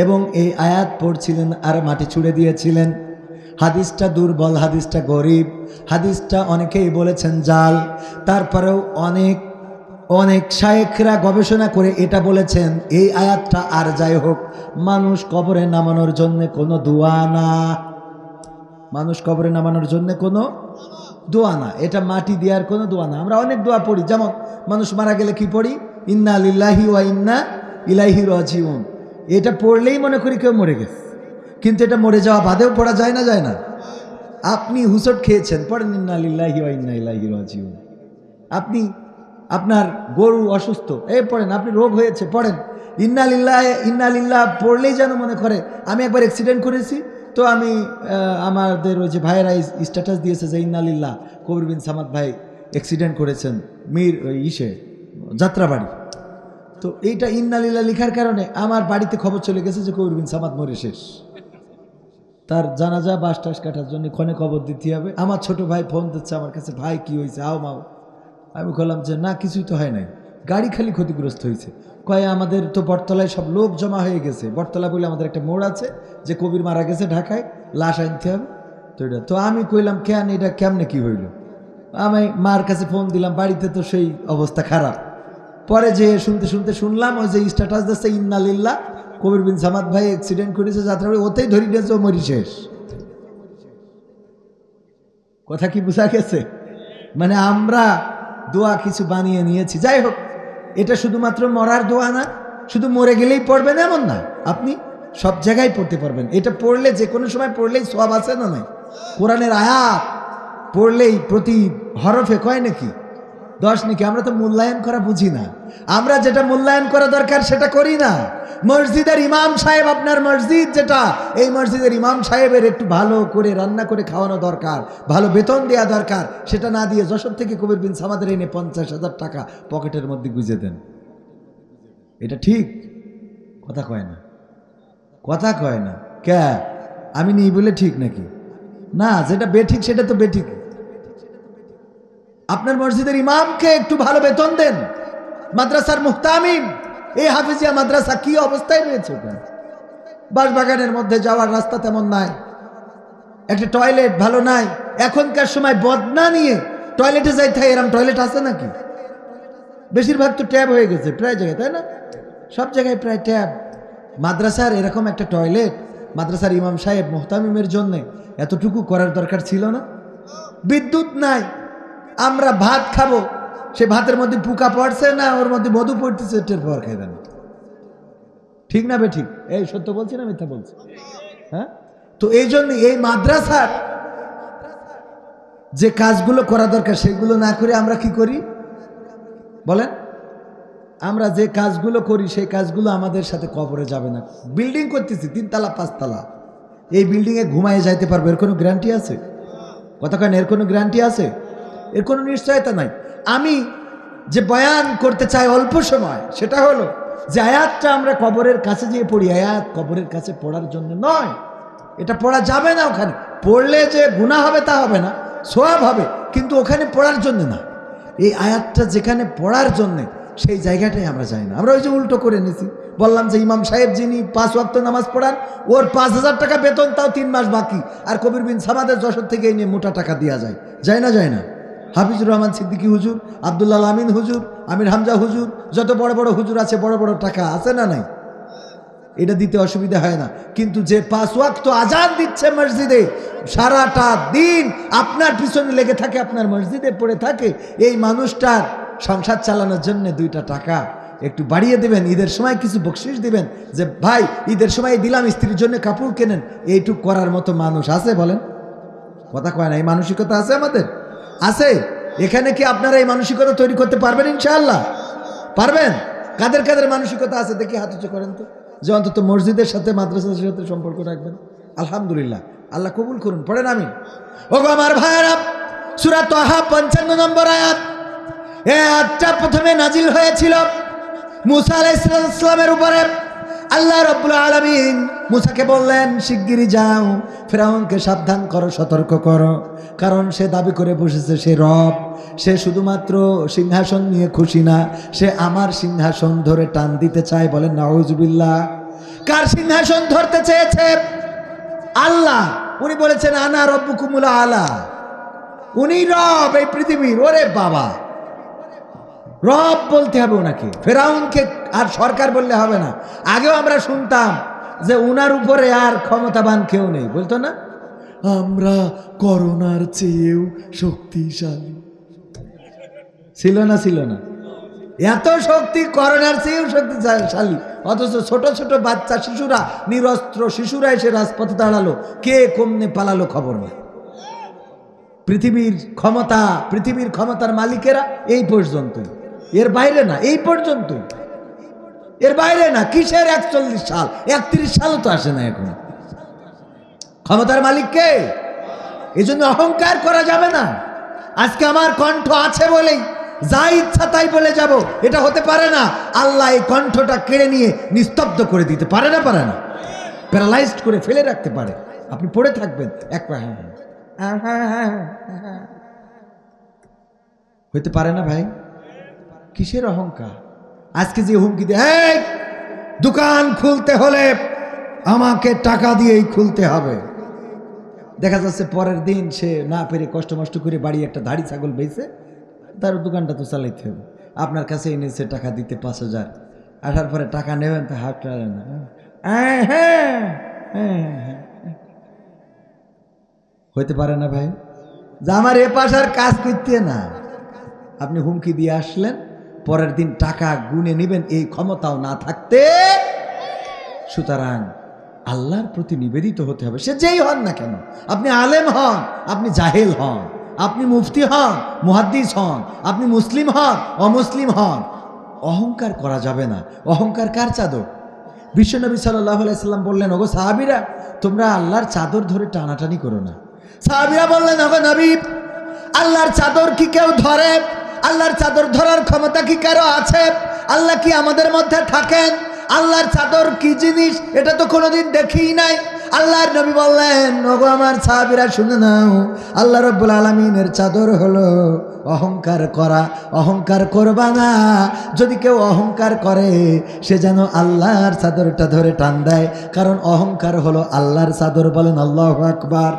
এবং এই আয়াত পড়ছিলেন আর মাটি ছুঁড়ে দিয়েছিলেন। হাদিসটা দুর্বল, হাদিসটা গরিব, হাদিসটা অনেকেই বলেছেন জাল। তারপরেও অনেক শায়েখরা গবেষণা করে এটা বলেছেন এই আয়াতটা আর যাই হোক মানুষ কবরে নামানোর জন্য কোনো দোয়া না, মানুষ কবরে নামানোর জন্য কোনো দোয়া না, এটা মাটি দেওয়ার কোনো দোয়া না। আমরা অনেক দোয়া পড়ি, যেমন মানুষ মারা গেলে কি পড়ি, ইন্না লিল্লাহি ওয়া ইন্না ইলাইহি রাজিউন। এটা পড়লেই মনে করি কেউ মরে গেছে, কিন্তু এটা মরে যাওয়া বাদেও পড়া যায় না, যায় না? আপনি হুসট খেয়েছেন, পড়েন ইন্না লিল্লাহি ওয়া ইন্না ইলাইহি রাজিউন। আপনি আপনার গরু অসুস্থ, পড়েন। আপনি রোগ হয়েছে, পড়েন ইন্না লিল্লাহ পড়লেই যেন মনে করে। আমি একবার অ্যাক্সিডেন্ট করেছি, তো আমি আমাদের ওই যে ভাইয়েরা স্ট্যাটাস দিয়েছে যে ইন্না লিল্লাহ কবির বিন সামাদ ভাই অ্যাক্সিডেন্ট করেছেন যাত্রাবাড়ি। তো এইটা ইন্না লিল্লাহ লেখার কারণে আমার বাড়িতে খবর চলে গেছে যে কবির বিন সামাদ মরে শেষ, তার জানাজা বাস টাস কাটার জন্য ক্ষণে খবর দিতে হবে। আমার ছোট ভাই ফোন দিচ্ছে আমার কাছে, ভাই কি হয়েছে, আও মাও। আমি বললাম যে না, কিছুই তো হয় নাই, গাড়ি খালি ক্ষতিগ্রস্ত হয়েছে। কয়ে আমাদের তো বটতলায় সব লোক জমা হয়ে গেছে, বটতলা বলে আমাদের একটা মোড় আছে, যে কবির মারা গেছে ঢাকায়, লাশ আনতে হবে। তো আমি কইলাম কেন, এটা কেমনে কি হইল? আমি মার কাছে ফোন দিলাম, বাড়িতে তো সেই অবস্থা খারাপ। পরে যে শুনতে শুনলাম ওই যে স্ট্যাটাস দিচ্ছে ইন্না লিল্লাহ কবির বিন সামাদ ভাই অ্যাক্সিডেন্ট করেছে যাত্রাবাড়ি, ওতেই ধরি দিয়েছে ও মরি শেষ। কথা কি বোঝা গেছে? মানে আমরা দোয়া কিছু বানিয়ে নিয়েছি। যাই হোক, এটা শুধুমাত্র মরার দোয়া না, শুধু মরে গেলেই পড়বেন এমন না, আপনি সব জায়গায় পড়তে পারবেন। এটা পড়লে যে কোনো সময় পড়লেই সওয়াব আছে না নাই? কোরআনের আয়াত পড়লেই প্রতি হরফে কয় নাকি 10 নাকি? আমরা তো মূল্যায়ন করা বুঝি না, আমরা যেটা মূল্যায়ন করা দরকার সেটা করি না। মসজিদের ইমাম সাহেব, আপনার মসজিদ যেটা, এই মসজিদের ইমাম সাহেবের একটু ভালো করে রান্না করে খাওয়ানো দরকার, ভালো বেতন দেওয়া দরকার। সেটা না দিয়ে যশোর থেকে কবির বিন সামাদের এনে 50,000 টাকা পকেটের মধ্যে গুঁজে দেন। এটা ঠিক? কথা কয় না, কথা কয় না। কে আমি নেই বলে ঠিক নাকি? না, যেটা বেঠিক সেটা তো বেঠিক। আপনার মসজিদের ইমামকে একটু ভালো বেতন দেন। মাদ্রাসার মুহতামিম, এই হাফিজিয়া মাদ্রাসা কি অবস্থায় রয়েছে ওখানে? বাঁশবাগানের মধ্যে যাওয়ার রাস্তা তেমন নাই, একটা টয়লেট ভালো নাই। এখনকার সময় বদনা নিয়ে টয়লেটে যাইতে হয়, এরকম টয়লেট আছে নাকি? বেশিরভাগ তো ট্যাব হয়ে গেছে প্রায় জায়গায়, তাই না? সব জায়গায় প্রায় ট্যাব। মাদ্রাসার এরকম একটা টয়লেট মাদ্রাসার ইমাম সাহেব মুহতামিমের জন্য এতটুকু করার দরকার ছিল না? বিদ্যুৎ নাই, আমরা ভাত খাবো, সে ভাতের মধ্যে পোকা পড়ছে না ওর মধ্যে মধু পড়তেছে, টের পর খাই দেন। ঠিক না বে ঠিক? এই সত্য বলছি না মিথ্যা বলছি? হ্যাঁ, তো এই জন্য এই মাদ্রাসার যে কাজগুলো করা দরকার সেগুলো না করে আমরা কি করি বলেন? আমরা যে কাজগুলো করি সেই কাজগুলো আমাদের সাথে কবরে যাবে না। বিল্ডিং করতেছি 3 তলা 5 তলা, এই বিল্ডিংয়ে ঘুমায় যাইতে পারবো এর কোনো গ্যারান্টি আছে? কথা কেন, এর কোনো গ্যারান্টি আছে? এর কোনো নিশ্চয়তা নাই। আমি যে বয়ান করতে চাই অল্প সময়, সেটা হলো যে আয়াতটা আমরা কবরের কাছে গিয়ে পড়ি, আয়াত কবরের কাছে পড়ার জন্য নয়। এটা পড়া যাবে না, ওখানে পড়লে যে গুনাহ হবে তা হবে না, সওয়াব হবে, কিন্তু ওখানে পড়ার জন্য না। এই আয়াতটা যেখানে পড়ার জন্যে সেই জায়গাটাই আমরা যাই না। আমরা ওই যে উল্টো করে নিছি, বললাম যে ইমাম সাহেব যিনি 5 ওয়াক্ত নামাজ পড়ান, ওর 5,000 টাকা বেতন, তাও 3 মাস বাকি। আর কবির বিন সামাদের যশোর থেকে এনে মোটা টাকা দেওয়া যায়, যায় না? যায় না? হাফিজুর রহমান সিদ্দিকী হুজুর, আব্দুল্লাহ আমিন হুজুর, আমির হামজা হুজুর, যত বড় বড় হুজুর আছে, বড় বড় টাকা আছে না নাই? এটা দিতে অসুবিধা হয় না। কিন্তু যে 5 ওয়াক্ত আজান দিচ্ছে মসজিদে, সারাটা দিন আপনার পিছনে লেগে থাকে, আপনার মসজিদে পড়ে থাকে, এই মানুষটার সংসার চালানোর জন্য 2টা টাকা একটু বাড়িয়ে দেবেন, ঈদের সময় কিছু বকশিস দিবেন, যে ভাই ঈদের সময় দিলাম, স্ত্রীর জন্য কাপড় কেনেন, এইটুক করার মতো মানুষ আছে বলেন? কথা কয় না? এই মানসিকতা আছে আমাদের? আছে? এখানে কি আপনারা এই মানসিকতা তৈরি করতে পারবেন ইনশাআল্লাহ? পারবেন? কাদের কাদের মানসিকতা আছে দেখি হাত উঁচু করেন তো, যে অন্তত মসজিদের সাথে মাদ্রাসার সাথে সম্পর্ক রাখবেন। আলহামদুলিল্লাহ, আল্লাহ কবুল করুন। পড়েন আমিন। ওগো আমার ভাইয়েরা, সূরা তাহা 55 নম্বর আয়াত। এই আয়াতটা প্রথমে নাজিল হয়েছিল মুসা আলাইহিস সালামের উপরে, আল্লাহ রাব্বুল আলামিন মুসাকে বললেন, শিগগিরই যাও, ফেরাউনকে সাবধান করো, সতর্ক করো, কারণ সে দাবি করে বসেছে সে রব। সে শুধুমাত্র সিংহাসন নিয়ে খুশি না, সে আমার সিংহাসন ধরে টান দিতে চায়। বলেন নাউজুবিল্লাহ। কার সিংহাসন ধরতে চেয়েছে? আল্লাহ। উনি বলেছেন আনা রব্বুকুমুল আলা, উনি রব এই পৃথিবীর। ওরে বাবা, রব বলতে হবে ওনাকে, ফেরাউনকে আর সরকার বললে হবে না। আগেও আমরা শুনতাম যে উনার উপরে আর ক্ষমতাবান কেউ নেই, বলতো না, আমরা করোনার চেয়েও শক্তিশালী। ছিল না? ছিল না? এত শক্তি, করোনার চেয়েও শক্তিশালী, অথচ ছোট ছোট বাচ্চা শিশুরা, নিরস্ত্র শিশুরা এসে রাজপথে দাঁড়ালো, কে কমনে পালালো খবর নেই। পৃথিবীর ক্ষমতা, পৃথিবীর ক্ষমতার মালিকেরা এই পর্যন্তই, এর বাইরে না। এই পর্যন্তই, এর বাইরে না। কিসের 41 সাল, 31 সালও তো আসে না এখন। ক্ষমতার মালিক কে? এই জন্য অহংকার করা যাবে না। আজকে আমার কণ্ঠ আছে বলেই যা ইচ্ছা তাই বলে যাব, এটা হতে পারে না। আল্লাহ এই কণ্ঠটা কেড়ে নিয়ে নিস্তব্ধ করে দিতে পারে না? পারে না? প্যারালাইজড করে ফেলে রাখতে পারে। আপনি পড়ে থাকবেন এক হইতে পারে না ভাই। কিসের অহংকার? আজকে যে হুমকি দিয়ে, এই দোকান খুলতে হলে আমাকে টাকা দিয়েই খুলতে হবে, দেখা যাচ্ছে পরের দিন সে না পেরে কষ্ট মষ্ট করে বাড়ি একটা ধাড়ি ছাগল বেচে তার দোকানটা তো চালাইতে হবে। আপনার কাছে এনেছে টাকা দিতে 5,000, আসার পরে টাকা নেবেন তো হাত টানে না। হইতে পারে না ভাই যে আমার এ পাশার কাজ করতে না। আপনি হুমকি দিয়ে আসলেন, পরের দিন টাকা গুনে নেবেন, এই ক্ষমতাও না থাকতে। সুতরাং আল্লাহর প্রতি নিবেদিত হতে হবে, সে যেই হন না কেন। আপনি আলেম হন, আপনি জাহেল হন, আপনি মুফতি হন, মুহাদ্দিস হন, আপনি মুসলিম হন, অমুসলিম হন, অহংকার করা যাবে না। অহংকার কার চাদর? বিশ্বনবী সাল্লাল্লাহু আলাইহি সাল্লাম বললেন, ওগো সাহাবীরা, তোমরা আল্লাহর চাদর ধরে টানাটানি করো না। সাহাবীরা বললেন, ওগো নবী, আল্লাহর চাদর কি কেউ ধরে? আল্লাহর চাদর ধরার ক্ষমতা কি কারো আছে? আল্লাহ কি আমাদের মধ্যে থাকেন? আল্লাহর চাদর কি জিনিস এটা তো কোনোদিন দেখিই নাই। আল্লাহর নবী বললেন, ওগো আমার সাহাবীরা শুনে নাও, আল্লাহ রাব্বুল আলামিনের চাদর হলো অহংকার করা। অহংকার করবা না। যদি কেউ অহংকার করে সে যেন আল্লাহর চাদরটা ধরে টান দেয়, কারণ অহংকার হলো আল্লাহর চাদর। বলেন আল্লাহু আকবার।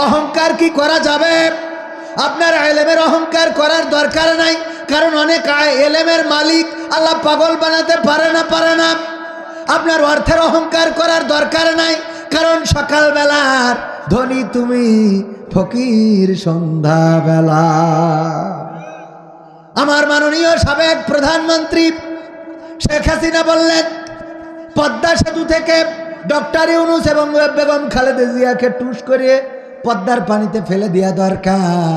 অহংকার কি করা যাবে? আপনার এলেমের অহংকার করার দরকার নাই, কারণ অনেক এলেমের মালিক আল্লাহ পাগল বানাতে পারে না। পারে না। আপনার অর্থের অহংকার করার দরকার নাই, কারণ সকালবেলার ধনী তুমি, ফকির সন্ধ্যাবেলা। আমার মাননীয় সাবেক প্রধানমন্ত্রী শেখ হাসিনা বললেন, পদ্মা সেতু থেকে ডক্টর ইউনূস এবং বেগম খালেদা জিয়াকে টুস করে পদ্মার পানিতে ফেলে দেওয়া দরকার।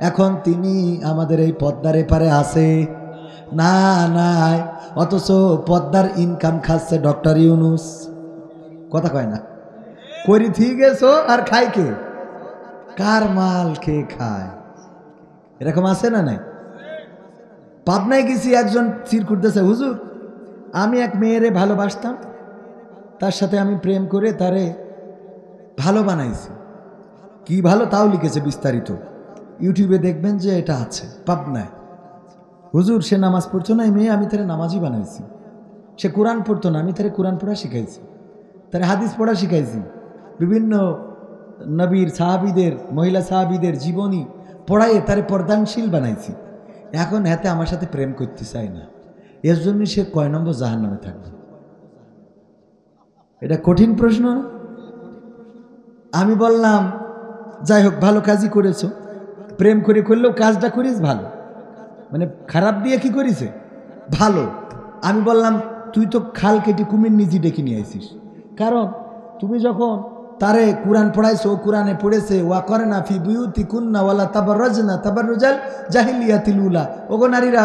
এখন তিনি আমাদের এই পদ্মার এপারে আছে না? নাই। অথচ পদ্মার ইনকাম খাচ্ছে ডক্টর ইউনূস। কথা কয় না? করি থি গেছো আর খায় কে? কার মাল খেয়ে খায়? এরকম আছে না নাই? পাবনায় গেছি, একজন চির করতেছে, হুজুর আমি এক মেয়েরে ভালোবাসতাম, তার সাথে আমি প্রেম করে তারে ভালো বানাইছি। কি ভালো তাও লিখেছে বিস্তারিত, ইউটিউবে দেখবেন যে এটা আছে। পাবনায় হুজুর, সে নামাজ পড়তো না, এই মেয়ে আমি তারে নামাজই বানাইছি। সে কোরআন পড়তো না, আমি তারে কোরআন পড়া শিখাইছি, তারে হাদিস পড়া শিখাইছি, বিভিন্ন নবীর সাহাবীদের, মহিলা সাহাবীদের জীবনী পড়াইয়ে তারে পর্দানশীল বানাইছি। এখন হাতে আমার সাথে প্রেম করতে চায় না, এর জন্য সে কয় নম্বর জাহান্নামে থাকবে? এটা কঠিন প্রশ্ন। আমি বললাম, যাই হোক, ভালো কাজই করেছো, প্রেম করে করলেও কাজটা করিস ভালো, মানে খারাপ দিয়ে কি করিছে ভালো। আমি বললাম, তুই তো খাল কেটে কুমির নিজে ডেকে নিয়ে আইছিস, কারণ তুমি যখন তারে কোরআন পড়াইছো, কোরআনে পড়েছে ওয়া করে না ফি বুয়ুতি কুন্না ওয়ালা তাবাররাজনা তাবাররুজাল জাহিলিয়াতিল উলা। ওগো নারীরা,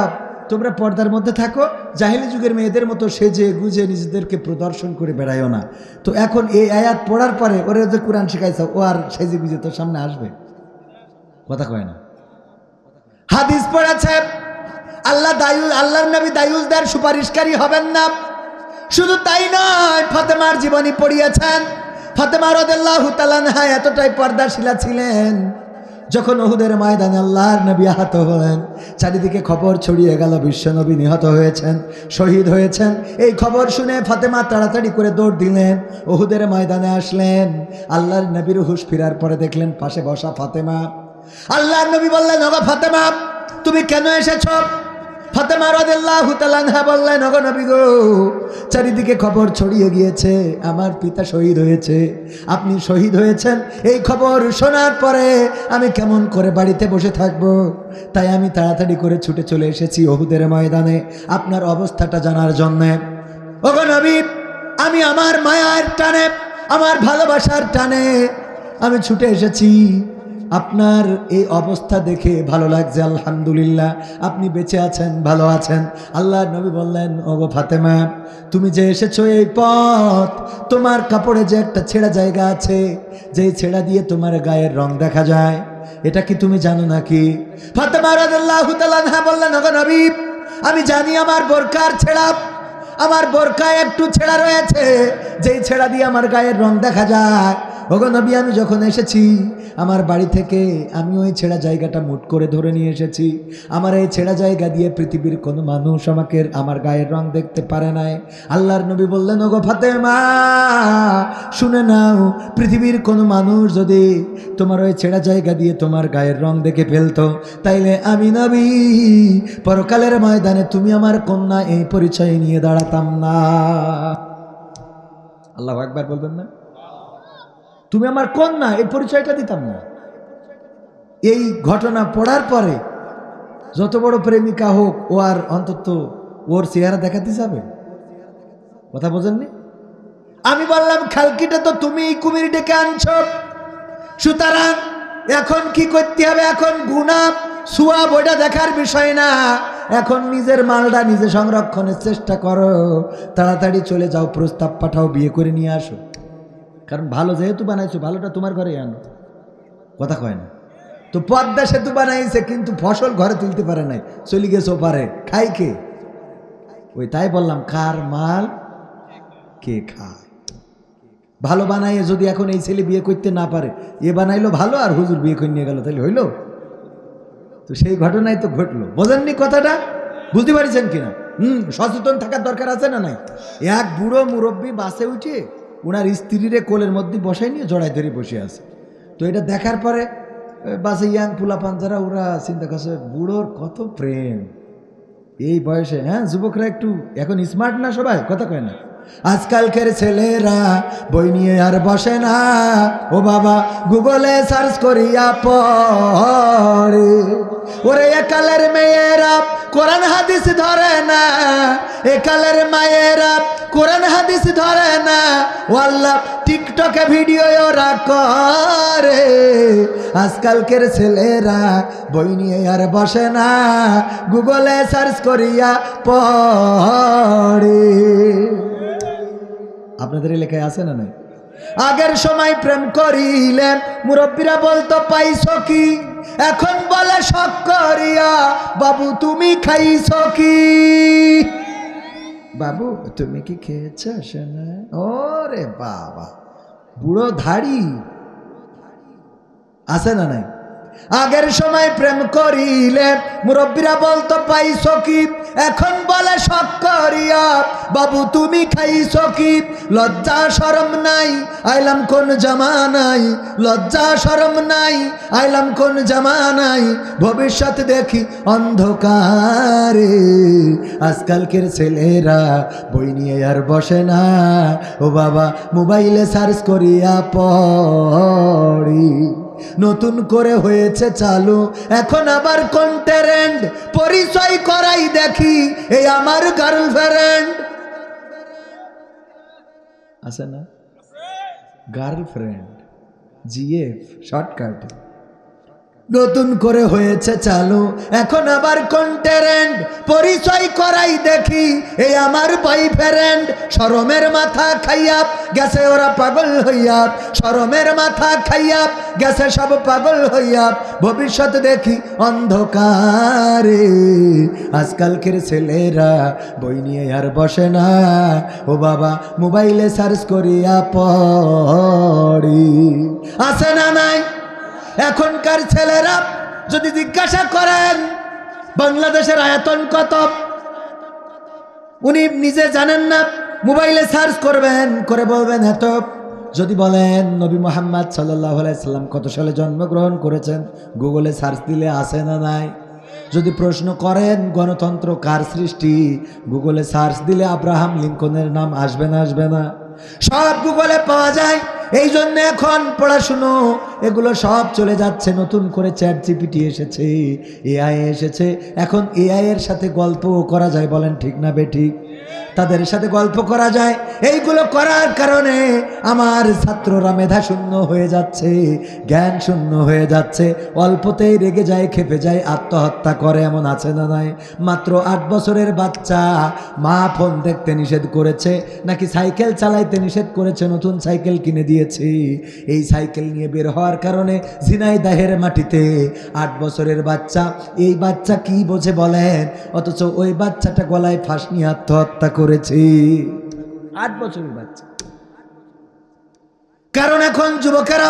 তোমরা পর্দার মধ্যে থাকো, জাহিলি যুগের মেয়েদের মতো সেজে গুজে নিজেদেরকে প্রদর্শন করে বেড়াইও না। তো এখন এই আয়াত পড়ার পরে ওরে যে কোরআন শিখাইছো, ও আর সেজে গুজে তোর সামনে আসবে? কথা কয় না? হাদিস পড়েছে, আল্লাহর নবী দায়ুসদের সুপারিশকারী হবেন না। শুধু তাই নয়, ফাতেমার জীবনী পড়িয়েছেন। ফাতেমা রাদিয়াল্লাহু তাআলা আনহা এতটাই পর্দাশীলা ছিলেন, যখন উহুদের ময়দানে আল্লাহর নবী আহত হলেন, চারিদিকে খবর ছড়িয়ে গেল বিশ্ব নবী নিহত হয়েছেন, শহীদ হয়েছেন। এই খবর শুনে ফাতেমা তাড়াতাড়ি করে দৌড় দিলেন, উহুদের ময়দানে আসলেন। আল্লাহর নবীর হুঁশ ফেরার পরে দেখলেন পাশে বসা ফাতেমা। আল্লাহর নবী বললেন, ওগো ফাতেমা, তুমি কেন এসেছো? ফাতেমা রাদিয়াল্লাহু তাআলা আনহা বললেন, ওগো নবী গো, চারিদিকে খবর ছড়িয়ে গিয়েছে আমার পিতা শহীদ হয়েছে, আপনি শহীদ হয়েছেন। এই খবর শোনার পরে আমি কেমন করে বাড়িতে বসে থাকব? তাই আমি তাড়াতাড়ি করে ছুটে চলে এসেছি উহুদের ময়দানে আপনার অবস্থাটা জানার জন্যে। ওগো নবী, আমি আমার মায়ার টানে, আমার ভালোবাসার টানে আমি ছুটে এসেছি। আপনার এই অবস্থা দেখে ভালো লাগছে, আলহামদুলিল্লাহ আপনি বেঁচে আছেন, ভালো আছেন। আল্লাহর নবী বললেন, ওগো ফাতেমা, তুমি যে এসেছো এই পথ, তোমার কাপড়ে যে একটা ছেঁড়া জায়গা আছে, যেই ছেঁড়া দিয়ে তোমার গায়ের রং দেখা যায়, এটা কি তুমি জানো নাকি? ফাতেমা রাদিয়াল্লাহু তাআলা আনহা বললেন, ওগো নবী, আমি জানি আমার বোরকার ছেঁড়া, আমার বোরকায় একটু ছেঁড়া রয়েছে, যেই ছেঁড়া দিয়ে আমার গায়ের রং দেখা যায়। ওগো নবী, আমি যখন এসেছি আমার বাড়ি থেকে আমি ওই ছেঁড়া জায়গাটা মুট করে ধরে নিয়ে এসেছি। আমার এই ছেঁড়া জায়গা দিয়ে পৃথিবীর কোনো মানুষ আমাকে আমার গায়ের রং দেখতে পারে নাই। আল্লাহর নবী বললেন, ওগো ফাতেমা, শুনে নাও, পৃথিবীর কোনো মানুষ যদি তোমার ওই ছেঁড়া জায়গা দিয়ে তোমার গায়ের রং দেখে ফেলতো, তাইলে আমি নবী পরকালের ময়দানে তুমি আমার কন্যা এই পরিচয় নিয়ে দাঁড়াতাম না। আল্লাহু আকবার বলবেন না? তুমি আমার কন্যা এই পরিচয়টা দিতাম না। এই ঘটনা পড়ার পরে যত বড় প্রেমিকা হোক, ও আর অন্তত ওর চেহারা দেখাতে যাবে? কথা বোঝেননি? আমি বললাম, খালকিটা তো তুমি কুমির ডেকে আনছো, সুতরাং এখন কি করতে হবে? এখন গুনাহ সুয়া বইটা দেখার বিষয় না, এখন নিজের মালটা নিজে সংরক্ষণের চেষ্টা করো। তাড়াতাড়ি চলে যাও, প্রস্তাব পাঠাও, বিয়ে করে নিয়ে আসো। কারণ ভালো যেহেতু বানাইছো, ভালোটা তোমার ঘরে আনো। কথা কয় না তো? পদ্মা সেতু বানাইছে কিন্তু ফসল ঘরে তুলতে পারে নাই, চলে গেছে পারে, খাই কে? ওই তাই বললাম, কার মাল কে খায়? ভালো বানাইয়ে যদি এখন এই ছেলে বিয়ে করতে না পারে, এ বানাইলো ভালো আর হুজুর বিয়ে করে নিয়ে গেল, তাহলে হইলো? তো সেই ঘটনাই তো ঘটলো। বোঝেননি কথাটা? বুঝতে পারছেন কিনা? সচেতন থাকার দরকার আছে না নাই? এক বুড়ো মুরব্বী বাসে উঠে ওনার স্ত্রীরে কোলের মধ্যে বসাই নিয়ে জড়াই ধরে বসে আছে। তো এটা দেখার পরে বাসে ইয়াং পুলা পাঞ্জারা ওরা চিন্তা করছে, বুড়োর কত প্রেম এই বয়সে। হ্যাঁ, যুবকরা একটু এখন স্মার্ট না সবাই? কথা কয় না? আজকালকার ছেলেরা বই নিয়ে আর বসে না, ও বাবা গুগলে সার্চ করিয়া পড়ে। ওরে একালের মেয়েরা কোরআন হাদিস ধরে না, একালের মায়েরা কোরআন হাদিস ধরে না, ওয়াল্লাহ টিকটকে ভিডিও ওরা করে। আজকালকের ছেলেরা বই নিয়ে আর বসে না, গুগলে সার্চ করিয়া পড়ে। আপনাদের এলাকায় আছে না নাই? আগের সময় প্রেম করিলেন মুরব্বীরা বলতো পাইছো কি, এখন বলে শখ করিয়া বাবু তুমি খাইছো কি? বাবু তুমি কি খেয়েছ? শোনা, ওরে বাবা, বুড়ো ধাড়ি আছে না নাই? আগের সময় প্রেম করিলে মুরব্বীরা বলতো পাইছো কি, এখন বলে শখ করিয়া বাবু তুমি খাইছো কি? লজ্জা শরম নাই, আইলাম কোন জামানাই, লজ্জা শরম নাই, আইলাম কোন জামানাই, ভবিষ্যৎ দেখি অন্ধকারে। আজকালকের ছেলেরা বই নিয়ে আর বসে না, ও বাবা মোবাইলে সার্চ করিয়া পড়ি। নতুন করে হয়েছে চালু এখন আবার কন্টেন্ট, পরিচয় করাই দেখি এই আমার গার্লফ্রেন্ড আছে না? গার্লফ্রেন্ড জিএফ শর্টকাট, নতুন করে হয়েছে চালু, এখন আবার কন্টেরেন্ট পরিচয় করাই দেখি এই আমার বয়ফ্রেন্ড। শরমের মাথা খাইয়া গেছে ওরা পাগল হইয়া, শরমের মাথা খাইয়া গেছে সব পাগল হইয়া, ভবিষ্যৎ দেখি অন্ধকারে। আজকালকের ছেলেরা বই নিয়ে আর বসে না, ও বাবা মোবাইলে সার্চ করিয়া পড়ি। আছে না নাই? এখনকার ছেলেরা যদি জিজ্ঞাসা করেন বাংলাদেশের আয়তন কত, উনি নিজে জানেন না, মোবাইলে সার্চ করবেন, করে বলবেন এত। যদি বলেন নবী মুহাম্মদ সাল্লাল্লাহু আলাইহি সাল্লাম কত সালে জন্মগ্রহণ করেছেন, গুগলে সার্চ দিলে আসে না নাই? যদি প্রশ্ন করেন গণতন্ত্র কার সৃষ্টি, গুগলে সার্চ দিলে আব্রাহাম লিঙ্কনের নাম আসবে না? আসবে না? সব গুগলে পাওয়া যায়। এই জন্য এখন পড়াশুনো এগুলো সব চলে যাচ্ছে। নতুন করে চ্যাট জিপিটি এসেছে, এআই এসেছে, এখন এআই এর সাথে গল্প করা যায়। বলেন ঠিক না বেঠিক? তাদের সাথে গল্প করা যায়। এইগুলো করার কারণে আমার ছাত্ররা মেধা শূন্য হয়ে যাচ্ছে, জ্ঞান শূন্য হয়ে যাচ্ছে, অল্পতেই রেগে যায়, খেপে যায়, আত্মহত্যা করে। এমন আছে না নাই? মাত্র 8 বছরের বাচ্চা, মা ফোন দেখতে নিষেধ করেছে, নাকি সাইকেল চালাইতে নিষেধ করেছে, নতুন সাইকেল কিনে দিয়েছে। এই সাইকেল নিয়ে বের হওয়ার কারণে ঝিনাইদহের মাটিতে 8 বছরের বাচ্চা, এই বাচ্চা কি বোঝে বলেন? অথচ ওই বাচ্চাটা গলায় ফাঁস নিয়ে আত্মহত্যা করেছে। 8 বছরের বাচ্চা। কারণ এখন যুবকেরা,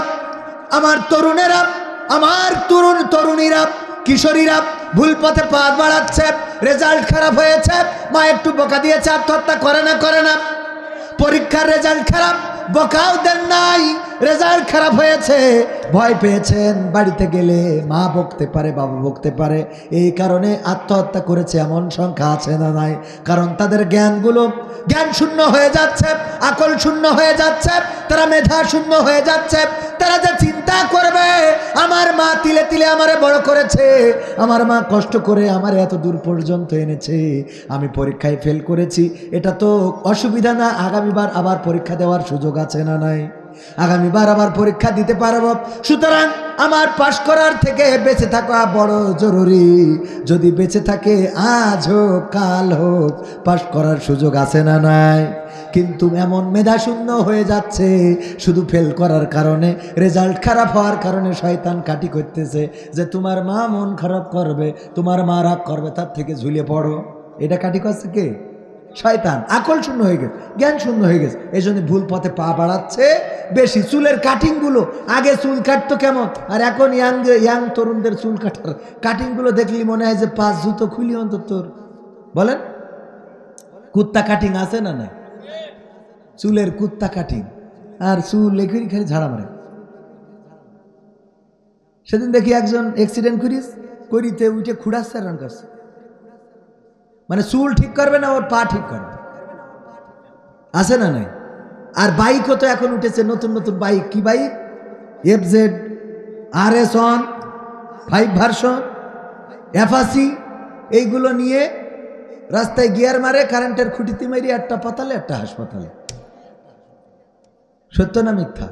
আমার তরুণেরা, আমার তরুণীরা, কিশোরীরা ভুল পথে পা বাড়াচ্ছে। রেজাল্ট খারাপ হয়েছে, মা একটু বকা দিয়েছে, আত্মহত্যা করে না? করে না? পরীক্ষার রেজাল্ট খারাপ, বকাও দেন নাই, রেজাল্ট খারাপ হয়েছে, ভয় পেয়েছেন, বাড়িতে গেলে মা বকতে পারে, বাবা বকতে পারে, এই কারণে আত্মহত্যা করেছে। এমন সংখ্যা আছে না নাই? কারণ তাদের জ্ঞান শূন্য হয়ে যাচ্ছে, আকল শূন্য হয়ে যাচ্ছে, তারা মেধা শূন্য হয়ে যাচ্ছে। তারা যে চিন্তা করবে, আমার মা তিলে তিলে আমারে বড় করেছে, আমার মা কষ্ট করে আমার এত দূর পর্যন্ত এনেছে, আমি পরীক্ষায় ফেল করেছি, এটা তো অসুবিধা না, আগামীবার আবার পরীক্ষা দেওয়ার সুযোগ আছে না নাই? আগামীবার আবার পরীক্ষা দিতে পারব। সুতরাং আমার পাশ করার থেকে বেঁচে থাকা বড় জরুরি। যদি বেঁচে থাকে আজ হোক কাল হোক, পাশ করার সুযোগ আছে না নাই? কিন্তু এমন মেধা শূন্য হয়ে যাচ্ছে, শুধু ফেল করার কারণে, রেজাল্ট খারাপ হওয়ার কারণে শয়তান কাটি করতেছে যে তোমার মা মন খারাপ করবে, তোমার মা রাগ করবে, তার থেকে ঝুলে পড়ো। এটা কাটি করছে কে? শয়তান। আকল শূন্য হয়ে গেছে, জ্ঞান শূন্য হয়ে গেছে, এই জন্য ভুল পথে পা বাড়াচ্ছে বেশি। চুলের কাটিংগুলো, আগে চুল কাটতো কেমন, আর এখন ইয়াং তরুণদের চুল কাটার কাটিংগুলো দেখলি মনে হয় যে 5 জুতো খুলি অন্তত। বলেন, কুত্তা কাটিং আছে না নাই? চুলের কুত্তা কাটিং, আর চুল এখানে খালি ঝাড়া মারে। সেদিন দেখি একজন অ্যাক্সিডেন্ট করিতে উঠে খুঁড়াচ্ছে আর রান করছে, মানে চুল ঠিক করবে না, ওর পা ঠিক করবে। আছে না নাই? আর বাইকও তো এখন উঠেছে, নতুন নতুন বাইক। কি bike? FZ RS1 5 version, Apache, এইগুলো নিয়ে রাস্তায় গিয়ার মারে, কারেন্টের খুঁটিতে মারি, একটা পাতালে একটা হাসপাতালে। সত্য না মিথ্যা?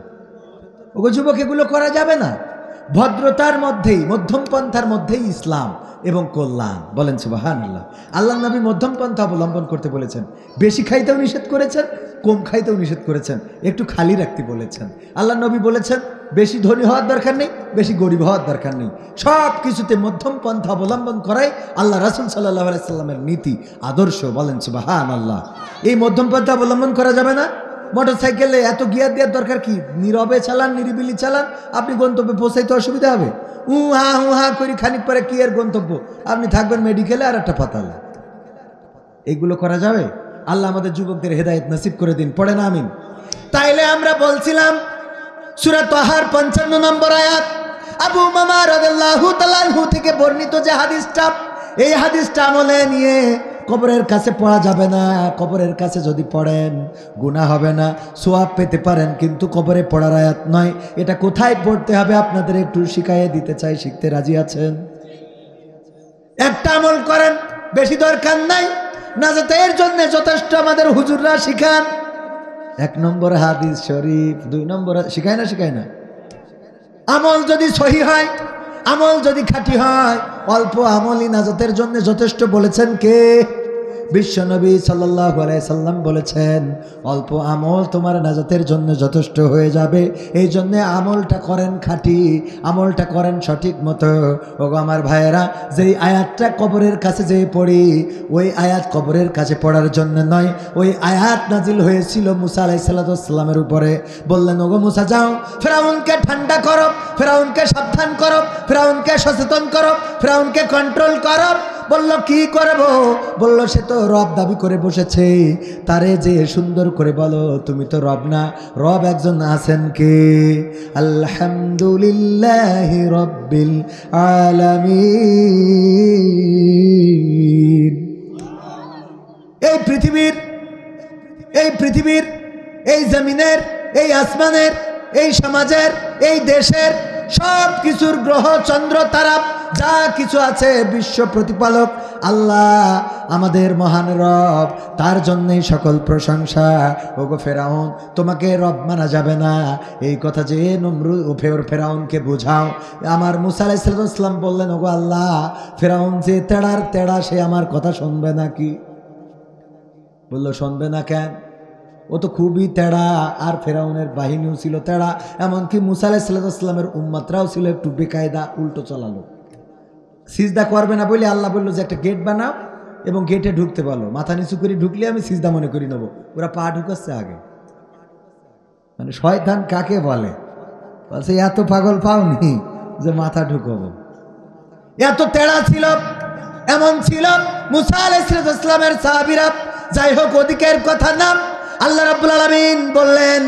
ওগো যুবক, এগুলো করা যাবে না। ভদ্রতার মধ্যেই, মধ্যম পন্থার মধ্যেই ইসলাম এবং কল্যাণ। বলেন সুবহানাল্লাহ। আল্লাহ নবী মধ্যম পন্থা অবলম্বন করতে বলেছেন। বেশি খাইতেও নিষেধ করেছেন, কম খাইতেও নিষেধ করেছেন, একটু খালি রাখতে বলেছেন। আল্লাহ নবী বলেছেন বেশি ধনী হওয়ার দরকার নেই, বেশি গরিব হওয়ার দরকার নেই, সব কিছুতে মধ্যম পন্থা অবলম্বন করাই আল্লাহ রাসূল সাল্লাল্লাহু আলাইহি সাল্লামের নীতি, আদর্শ। বলেন সুবহানাল্লাহ। এই মধ্যম পন্থা অবলম্বন করা যাবে না। মোটরসাইকেলে এত গিয়ার দেওয়ার দরকার কি? নীরবে চালান, নিরিবিলি চালান, আপনি গন্তব্যে পৌঁছাইতে অসুবিধা হবে। হা করি খানিক পরে কি এর গন্তব্য, আপনি থাকবেন মেডিকেলে আর একটা পাতালে। এগুলো করা যাবে? আল্লাহ আমাদের যুবকদের হেদায়েত নসিব করে দিন। পড়ে না আমিন। তাইলে আমরা বলছিলাম সূরা তাহার 55 নম্বর আয়াত, আবু উমামা রাদিয়াল্লাহু তাআলা আনহু থেকে বর্ণিত যে হাদিসটা, এই হাদিসটা আমলে নিয়ে কবরের কাছে পড়া যাবে না। কবরের কাছে যদি পড়েন গুনাহ হবে না, সওয়াব পেতে পারেন, কিন্তু কবরে পড়ার আয়াত নয়। এটা কোথায় পড়তে হবে আপনাদের একটু শিখাইয়ে দিতে চাই। শিখতে রাজি আছেন? একটা আমল করেন, বেশি দরকার নাই, নাজাতের জন্য যথেষ্ট আমাদের হুজুররা শিখান। 1 নম্বর হাদিস শরীফ, 2 নম্বর শিখায় না? আমল যদি সহি হয়, আমল যদি খাঁটি হয়, অল্প আমলই নাজাতের জন্য যথেষ্ট বলেছেন কে? বিশ্বনবী সাল্লাল্লাহু আলাইহি সাল্লাম বলেছেন, অল্প আমল তোমার নাজাতের জন্য যথেষ্ট হয়ে যাবে। এই জন্য আমলটা করেন খাঁটি, আমলটা করেন সঠিক মতো। ওগো আমার ভাইয়েরা, যেই আয়াতটা কবরের কাছে যেয়ে পড়ি, ওই আয়াত কবরের কাছে পড়ার জন্য নয়, ওই আয়াত নাজিল হয়েছিল মুসা আলাইহিস সালামের উপরে। বললেন, ওগো মুসা যাও, ফেরাউনকে ঠান্ডা করো, ফেরাউনকে সাবধান করো, ফেরাউনকে সচেতন করো, ফেরাউনকে কন্ট্রোল করো। বলল, কি করব? বলল, সে তো রব দাবি করে বসেছে, তারে যে সুন্দর করে বলো তুমি তো রব না, রব একজন আছেন কে? আলহামদুলিল্লাহি রাব্বিল আলামিন। এই পৃথিবীর এই জমিনের, এই আসমানের, এই সমাজের, এই দেশের সব কিছুর গ্রহ চন্দ্র তারা যা কিছু আছে, বিশ্ব প্রতিপালক আল্লাহ আমাদের মহান রব, তার জন্যই সকল প্রশংসা। ওগো ফেরাউন, তোমাকে রব মানা যাবে না, এই কথা যে নমরুদ ও ফেরাউনকে বোঝাও। আমার মুসা আলাইহিস সালাম বললেন, ওগো আল্লাহ, ফেরাউন যে তেড়ার তেড়া, সে আমার কথা শুনবে নাকি? বলল, শুনবে না কেন? ও তো খুবই তেড়া, আর ফেরাউনের বাহিনীও ছিল তেড়া, এমনকি মুসা আলাইহিস সালামের উম্মতরাও ছিল একটু বেকায়দা, উল্টো চালালো। সিজদা করবে না বলে আল্লাহ বললো যে একটা গেট বানাও এবং গেটে ঢুকতে বলো, মাথা নিচু করে ঢুকলে আমি সিজদা মনে করি নেবো। ওরা পা ঢুকাচ্ছে আগে। মানে শয়তান কাকে বলে? বলছে, এত পাগল পাওনি যে মাথা ঢুকাবো। এত তেড়া ছিল, এমন ছিল মুসা আলাইহিস সালামের সাহাবীরা। যাই হোক, ওদিকের কথা না, আল্লাহ রাব্বুল আলামিন বললেন,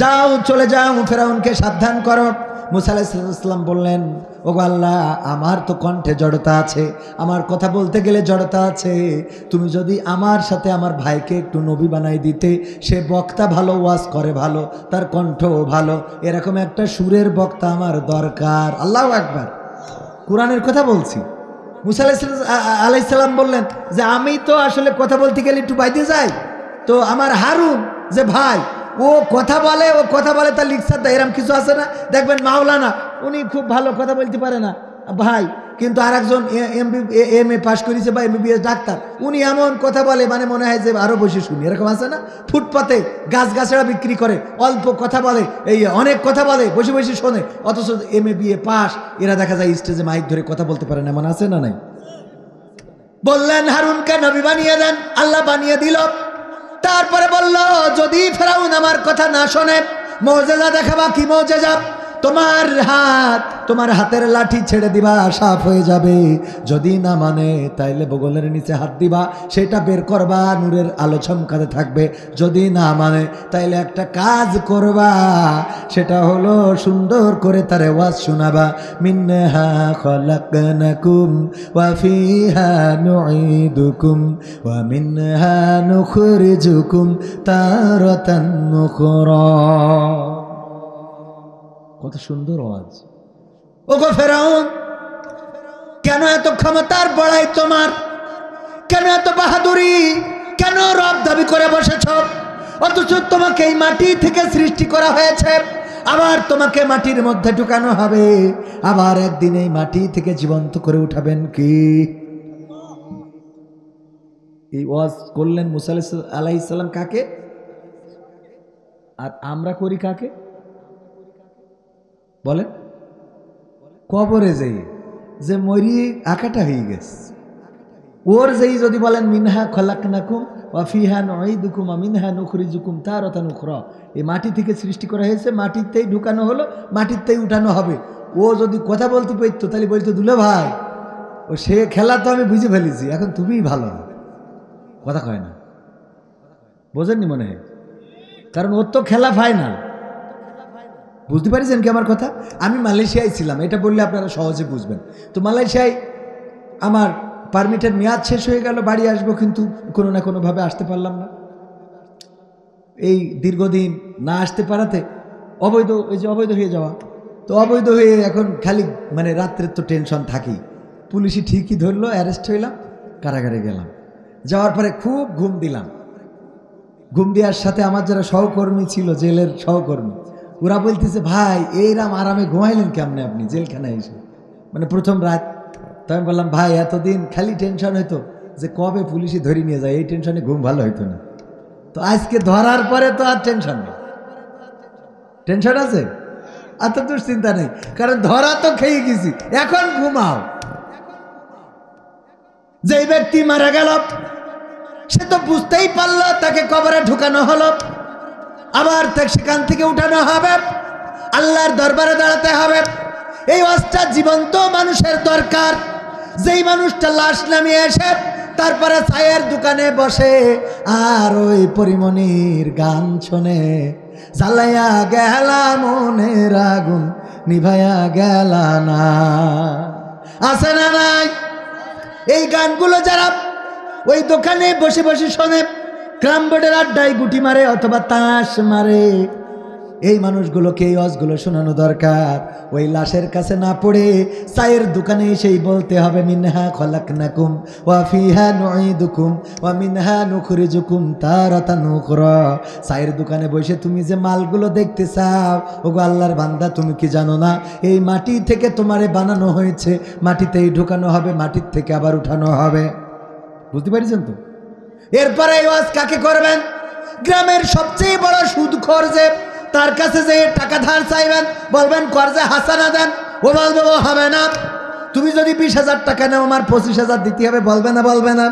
যাও, চলে যাও, ফেরাউনকে সাবধান করো। মুসা আলাইহিস সালাম বললেন, ওগো আল্লাহ, আমার তো কণ্ঠে জড়তা আছে, আমার কথা বলতে গেলে জড়তা আছে, তুমি যদি আমার সাথে আমার ভাইকে একটু নবী বানাই দিতে, সে বক্তা ভালো, ওয়াজ করে ভালো, তার কণ্ঠও ভালো, এরকম একটা সুরের বক্তা আমার দরকার। আল্লাহু আকবার, কোরআনের কথা বলছি। মুসা আলাইহিস সালাম বললেন যে আমি তো আসলে কথা বলতে গেলে একটু বাইরে যাই, তো আমার হারুন যে ভাই, ও কথা বলে তার লিখসার দেয়, এরকম কিছু আছে না? দেখবেন মাওলানা, উনি খুব ভালো কথা বলতে পারে না ভাই, কিন্তু আর একজন MA পাস করেছে বা MBBS ডাক্তার, উনি এমন কথা বলে মানে মনে হয় যে আরো বসে শুনি, এরকম আছে না? ফুটপাতে গাছগাছড়া বিক্রি করে, অল্প কথা বলে, এই অনেক কথা বলে, বসে বসে শোনে, অথচ MA BA পাস, এরা দেখা যায় স্টেজে মাইক ধরে কথা বলতে পারে না, এমন আছে না নাই? বললেন, হারুনকে নবী বানিয়ে দেন, আল্লাহ বানিয়ে দিল। তারপরে বলল, যদি ফেরাউন আমার কথা না শোনে, মুজিজা দেখাবা। কি মুজিজা? তোমার হাতের লাঠি ছেড়ে দিবা, সাফ হয়ে যাবে। যদি না মানে, তাইলে বগলের নিচে হাত দিবা, সেটা বের করবা, নূরের আলো চমকাতে থাকবে। যদি না মানে, তাইলে একটা কাজ করবা, সেটা হলো সুন্দর করে তারে ওয়াজ শোনাবা। মিনহা খলাকনাকুম ওয়া ফিহা নুঈদুকুম ওয়া মিনহা নুখরিজুকুম তারাতান নুখরা। কত সুন্দর আওয়াজ! ওগো ফেরাউন, কেন এত ক্ষমতার বড়াই তোমার? কেন এত বাহাদুরি? কেন রব দাবি করে বসেছ? অথচ তোমাকে এই মাটি থেকে সৃষ্টি করা হয়েছে, আবার তোমাকে মাটির মধ্যে ঢুকানো হবে, আবার একদিন এই মাটি থেকে জীবন্ত করে উঠাবেন কি? এই ওয়াজ করলেন মুসা আলাইহিস সালাম কাকে? আর আমরা করি কাকে বলেন? কবরে যাই, যে মরি আঁকাটা হয়ে গেছে, ওর যেই যদি বলেন মিনহা খলাকনাকুম ওয়া ফিহা নুঈদুকুম ওয়া মিনহা নুখরিজুকুম তারাতান উখরা, এই মাটি থেকে সৃষ্টি করা হয়েছে, মাটিতেই ঢুকানো হলো, মাটিতেই উঠানো হবে। ও যদি কথা বলতে পারতো তাহলে বলতো, দুলে ভাই, ও সে খেলা তো আমি বুঝে ফেলেছি, এখন তুমিই ভালো। কথা কয় না, বোঝেননি মনে হয়? কারণ ওর তো খেলা ফাইনাল। বুঝতে পারছেন কি আমার কথা? আমি মালয়েশিয়ায় ছিলাম, এটা বললে আপনারা সহজে বুঝবেন। তো মালয়েশিয়ায় আমার পারমিটের মেয়াদ শেষ হয়ে গেল, বাড়ি আসবো, কিন্তু কোনো না কোনোভাবে আসতে পারলাম না। এই দীর্ঘদিন না আসতে পারাতে অবৈধ হয়ে যাওয়া, তো অবৈধ হয়ে এখন খালি মানে রাত্রের তো টেনশন থাকেই। পুলিশই ঠিকই ধরলো, অ্যারেস্ট হইলাম, কারাগারে গেলাম। যাওয়ার পরে খুব ঘুম দিলাম। ঘুম দেওয়ার সাথে আমার যারা সহকর্মী ছিল, জেলের সহকর্মী, ওরা বলতেছে, ভাই এইরাম আরামে ঘুমাইলেন কেমনে আপনি জেলখানায় এসে? মানে প্রথম রাত। তো আমি বললাম ভাই এতদিন খালি টেনশন হইতো যে কবে পুলিশে ধরে নিয়ে যায়, এই টেনশনে ঘুম ভালো হইতো না। তো আজকে ধরার পরে তো আর টেনশন নেই। টেনশন আছে আর তো দুশ্চিন্তা নেই, কারণ ধরা তো খেয়ে গেছি, এখন ঘুমাও। যেই ব্যক্তি মারা গেল সে তো বুঝতেই পারলো তাকে কবরে ঢুকানো হলো, আবার সেখান থেকে উঠানো হবে, আল্লাহর দরবারে দাঁড়াতে হবে। এই অবস্থা জীবন্ত মানুষের দরকার, যেই মানুষটা লাশ নামিয়ে এসে তারপরে চায়ের দোকানে বসে আর ওই পরিমণির গান শোনে, জ্বালাইয়া গেলা মনের আগুন নিভাইয়া গেলা না, আছে না নাই? এই গানগুলো যারা ওই দোকানে বসে বসে শোনে, ক্রাম বোর্ডের আড্ডায় গুটি মারে অথবা তাস মারে, এই মানুষগুলোকে এই ওয়াজগুলো শোনানো দরকার। ওই লাশের কাছে না পড়ে চায়ের দোকানে সেই বলতে হবে মিনহা খলাকনাকুম ওয়া ফিহা নুঈদুকুম ওয়া মিনহা নুখরিজুকুম তারাতান উখরা। চায়ের দোকানে বসে তুমি যে মালগুলো দেখতে চাও, ওগো আল্লাহর বান্দা তুমি কি জানো না এই মাটি থেকে তোমারে বানানো হয়েছে, মাটিতেই ঢুকানো হবে, মাটির থেকে আবার উঠানো হবে। বুঝতে পারছেন তো? এরপরে এই ওয়াজ কাকে করবেন? গ্রামের সবচেয়ে বড় সুদখোর যে, তার কাছে যে টাকা ধার চাইবেন, বলবেন কর্জে হাসানা দেন, ও বলবে ও হবে না। তুমি যদি 20,000 টাকা নাও আমার 25,000 দিতে হবে, বলবে না? বলবে না।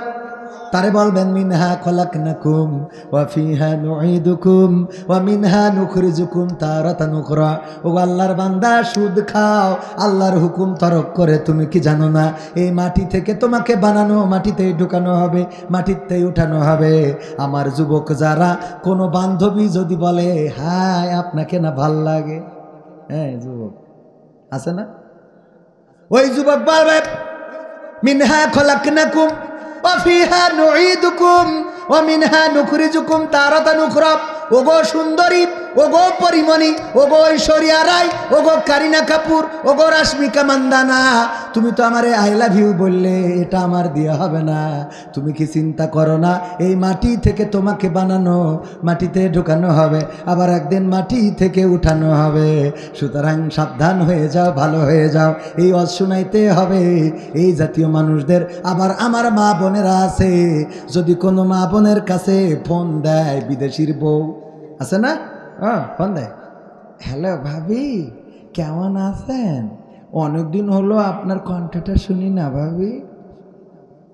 তারে বলবেন মিনহা খলাকনাকুম ওয়া ফিহা নুঈদুকুম ওয়া মিনহা নুখরিজুকুম তারাতান উখরা। ও আল্লাহর বান্দা সুদ খাও, আল্লাহর হুকুম তরক করে তুমি কি জানো না এই মাটি থেকে তোমাকে বানানো, মাটিতেই ঢুকানো হবে, মাটিতেই উঠানো হবে। আমার যুবক যারা, কোনো বান্ধবী যদি বলে হাই আপনাকে না ভাল লাগে, হ্যাঁ যুবক আছে না, ওই যুবক বলবে মিনহা খলাকনাকুম ওয়া ফিহা নুঈদুকুম ওয়া মিনহা নুখরিজুকুম তারাতান উখরা। ওগো সুন্দরী, ওগো পরিমণি, ওগো ঐশ্বরিয়া রায়, ওগো কারিনা কাপুর, ওগো রাশ্মিকা মান্দানা, তুমি তো আমারে আই লাভ ইউ বললে, এটা আমার দিয়ে হবে না। তুমি কি চিন্তা করো না এই মাটি থেকে তোমাকে বানানো, মাটিতে ঢুকানো হবে, আবার একদিন মাটি থেকে উঠানো হবে। সুতরাং সাবধান হয়ে যাও, ভালো হয়ে যাও। এই ওয়াজ শোনাইতে হবে এই জাতীয় মানুষদের। আবার আমার মা বোনেরা আছে, যদি কোনো মা বোনের কাছে ফোন দেয় বিদেশির বউ, আছে না, ফোন দেয়, হ্যালো ভাবি কেমন আছেন, অনেকদিন হলো আপনার কণ্ঠটা শুনি না ভাবি।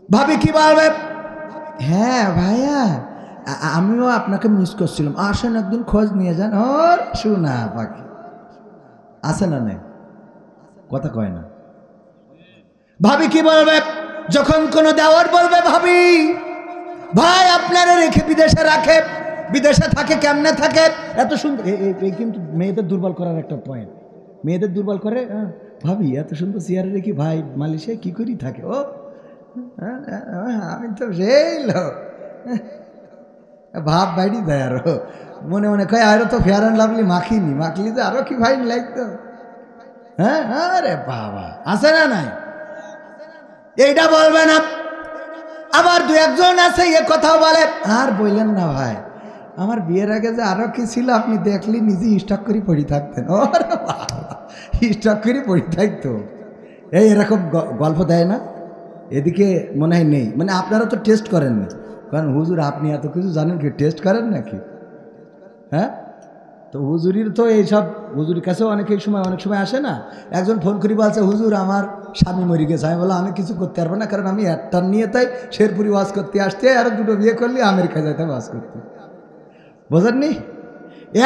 ভাবি কি বলবে? হ্যাঁ ভাইয়া আমিও আপনাকে মিস করছিলাম, আসেন একদিন খোঁজ নিয়ে যান। ওর শোনা পাখি আছে না নাই, কথা কয় না। ভাবি কি বলবে? যখন কোনো দেওয়ার বলবে ভাবি ভাই আপনারা রেখে বিদেশে রাখে, বিদেশে থাকে, কেমনে থাকে, এত সুন্দর। এই কিন্তু মেয়েদের দুর্বল করার একটা পয়েন্ট, মেয়েদের দুর্বল করে। ভাবি এত সুন্দর চেয়ারে রেখি ভাই মালয়েশিয়ায় কি করি থাকে, ও আমি তো সেই লোক, ভাব বাইরে দেয়। আরো মনে মনে কয় আরো তো ফেয়ার অ্যান্ড লাভলি মাখিনি, মাখলি তো আরো কি ফাইন লাগতো। হ্যাঁ আরে বাবা, আছে না নাই? এইটা বলবে না। আবার দু একজন আছে এ কথাও বলে, আর বললেন না ভাই আমার বিয়ের আগে যে আরো কি ছিল আপনি দেখলি নিজে স্টক করে পড়ে থাকতেন। ও স্টক করে পড়ে থাকতো, এই এরকম গল্প দেয় না? এদিকে মনে হয় নেই, মানে আপনারা তো টেস্ট করেননি, কারণ হুজুর আপনি এত কিছু জানেন কি, টেস্ট করেন নাকি? হ্যাঁ, তো হুজুরির তো এইসব, হুজুরের কাছেও অনেক সময় আসে না। একজন ফোন করি বলছে হুজুর আমার স্বামী মরে গেছে। আমি বললাম আমি কিছু করতে পারবো না, কারণ আমি একটার নিয়ে তাই শেরপুরি ওয়াজ করতে আসতে, আর দুটো বিয়ে করলে আমেরিকা যাইতে ওয়াজ করতে, বোঝেননি?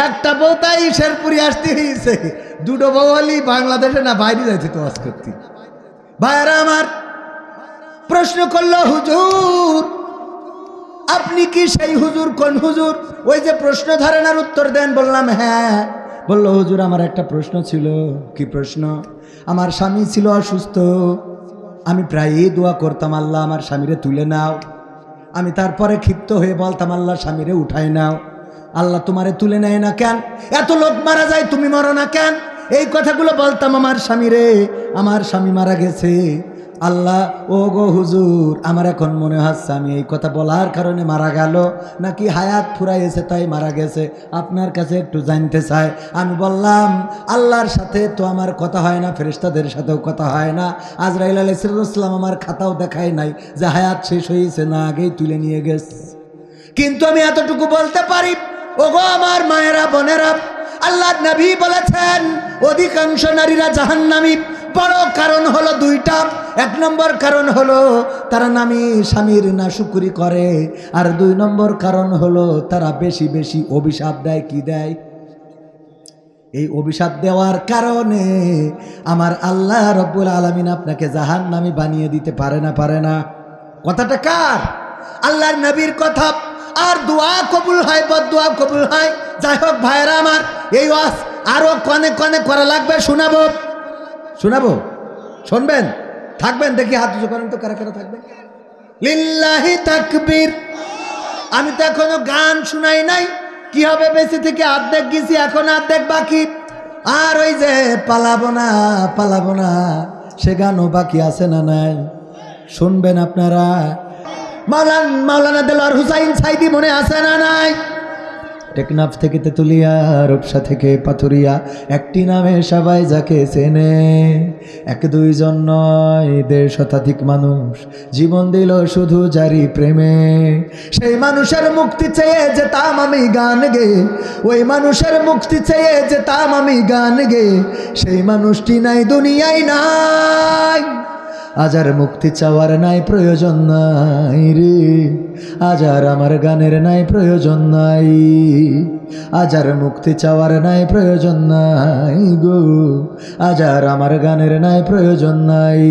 একটা বউ তাই শেরপুরি আসতে হয়েছে, দুটো বউ হলি বাংলাদেশে না বাইরে যাইতে তো ওয়াজ করতে। ভাইরা আমার প্রশ্ন করলো হুজুর আপনি কি সেই হুজুর? কোন হুজুর? ওই যে প্রশ্ন ধরেন আর উত্তর দেন। বললাম হ্যাঁ। বলল হুজুর আমার একটা প্রশ্ন ছিল। কি প্রশ্ন? আমার স্বামী ছিল অসুস্থ, আমি প্রায়ই দোয়া করতাম আল্লাহ আমার স্বামীরে তুলে নাও। আমি তারপরে ক্ষিপ্ত হয়ে বলতাম আল্লাহ স্বামীরে উঠায় নাও। আল্লাহ তোমারে তুলে নেয় না কেন? এত লোক মারা যায় তুমি মরো না কেন? এই কথাগুলো বলতাম আমার স্বামীরে। আমার স্বামী মারা গেছে, আল্লাহ ও গো হুজুর, আমার এখন মনে হচ্ছে আমি এই কথা বলার কারণে মারা গেল নাকি হায়াত ফুরাইয়েছে তাই মারা গেছে, আপনার কাছে একটু জানতে চাই। আমি বললাম আল্লাহর সাথে তো আমার কথা হয় না, ফেরেশতাদের সাথেও কথা হয় না, আজরাইল আলাইহিস সালাম আমার খাতাও দেখায় নাই যে হায়াত শেষ হয়েছে না আগেই তুলে নিয়ে গেছে। কিন্তু আমি এতটুকু বলতে পারি, ওগো আমার মায়েরা বোনেরা, আল্লাহর নবী বলেছেন অধিকাংশ নারীরা জাহান্নামী। বড় কারণ হলো দুইটা। এক নম্বর কারণ হলো তারা স্বামীর নাশুকরি করে, আর 2 নম্বর কারণ হলো তারা বেশি বেশি অভিশাপ দেয়। কি দেয়? এই অভিশাপ দেওয়ার কারণে আমার আল্লাহ রব্বুল আলামিন আপনাকে জাহান্নামী বানিয়ে দিতে পারে না, পারে না। কথাটা কার? আল্লাহর নবীর কথা। আর দোয়া কবুল হয়, বদদোয়া কবুল হয়। যাই হোক ভাইরা আমার, এই ওয়াজ আরো কনে কনে করা লাগবে। শোনাবো শোনাবো, শুনবেন? থাকবেন? দেখি হাত উঁচু করেন তো, কারা কারা থাকবেন? লিল্লাহি তাকবীর। আমি তো এখনো গান শুনাই নাই। কি হবে বেঁচে থেকে? অর্ধেক গেছি, এখন অর্ধেক বাকি। আর ওই যে পালাবো না পালাবো না, সে গানও বাকি আছে না নাই? শুনবেন আপনারা? মাওলানা দেলোয়ার হুসাইন সাইদি মনে আছে না নাই? টেকনাফ থেকে তেতুলিয়া, রূপসা থেকে পাথুরিয়া, একটি নামে সবাই যাকে চেনে। 1-2 জন নয়, 1.5 শতাধিক মানুষ জীবন দিল শুধু জারি প্রেমে। সেই মানুষের মুক্তি চেয়ে যেতাম আমি গান গে, ওই মানুষের মুক্তি চেয়ে যেতাম আমি গান গে। সেই মানুষটি নাই দুনিয়ায় নাই। আজ আর মুক্তি চাওয়ার নাই প্রয়োজন নাই রে, আজ আর আমার গানের নাই প্রয়োজন নাই। আজ আর মুক্তি চাওয়ার নাই প্রয়োজন নাই গো, আজ আর আমার গানের নাই প্রয়োজন নাই।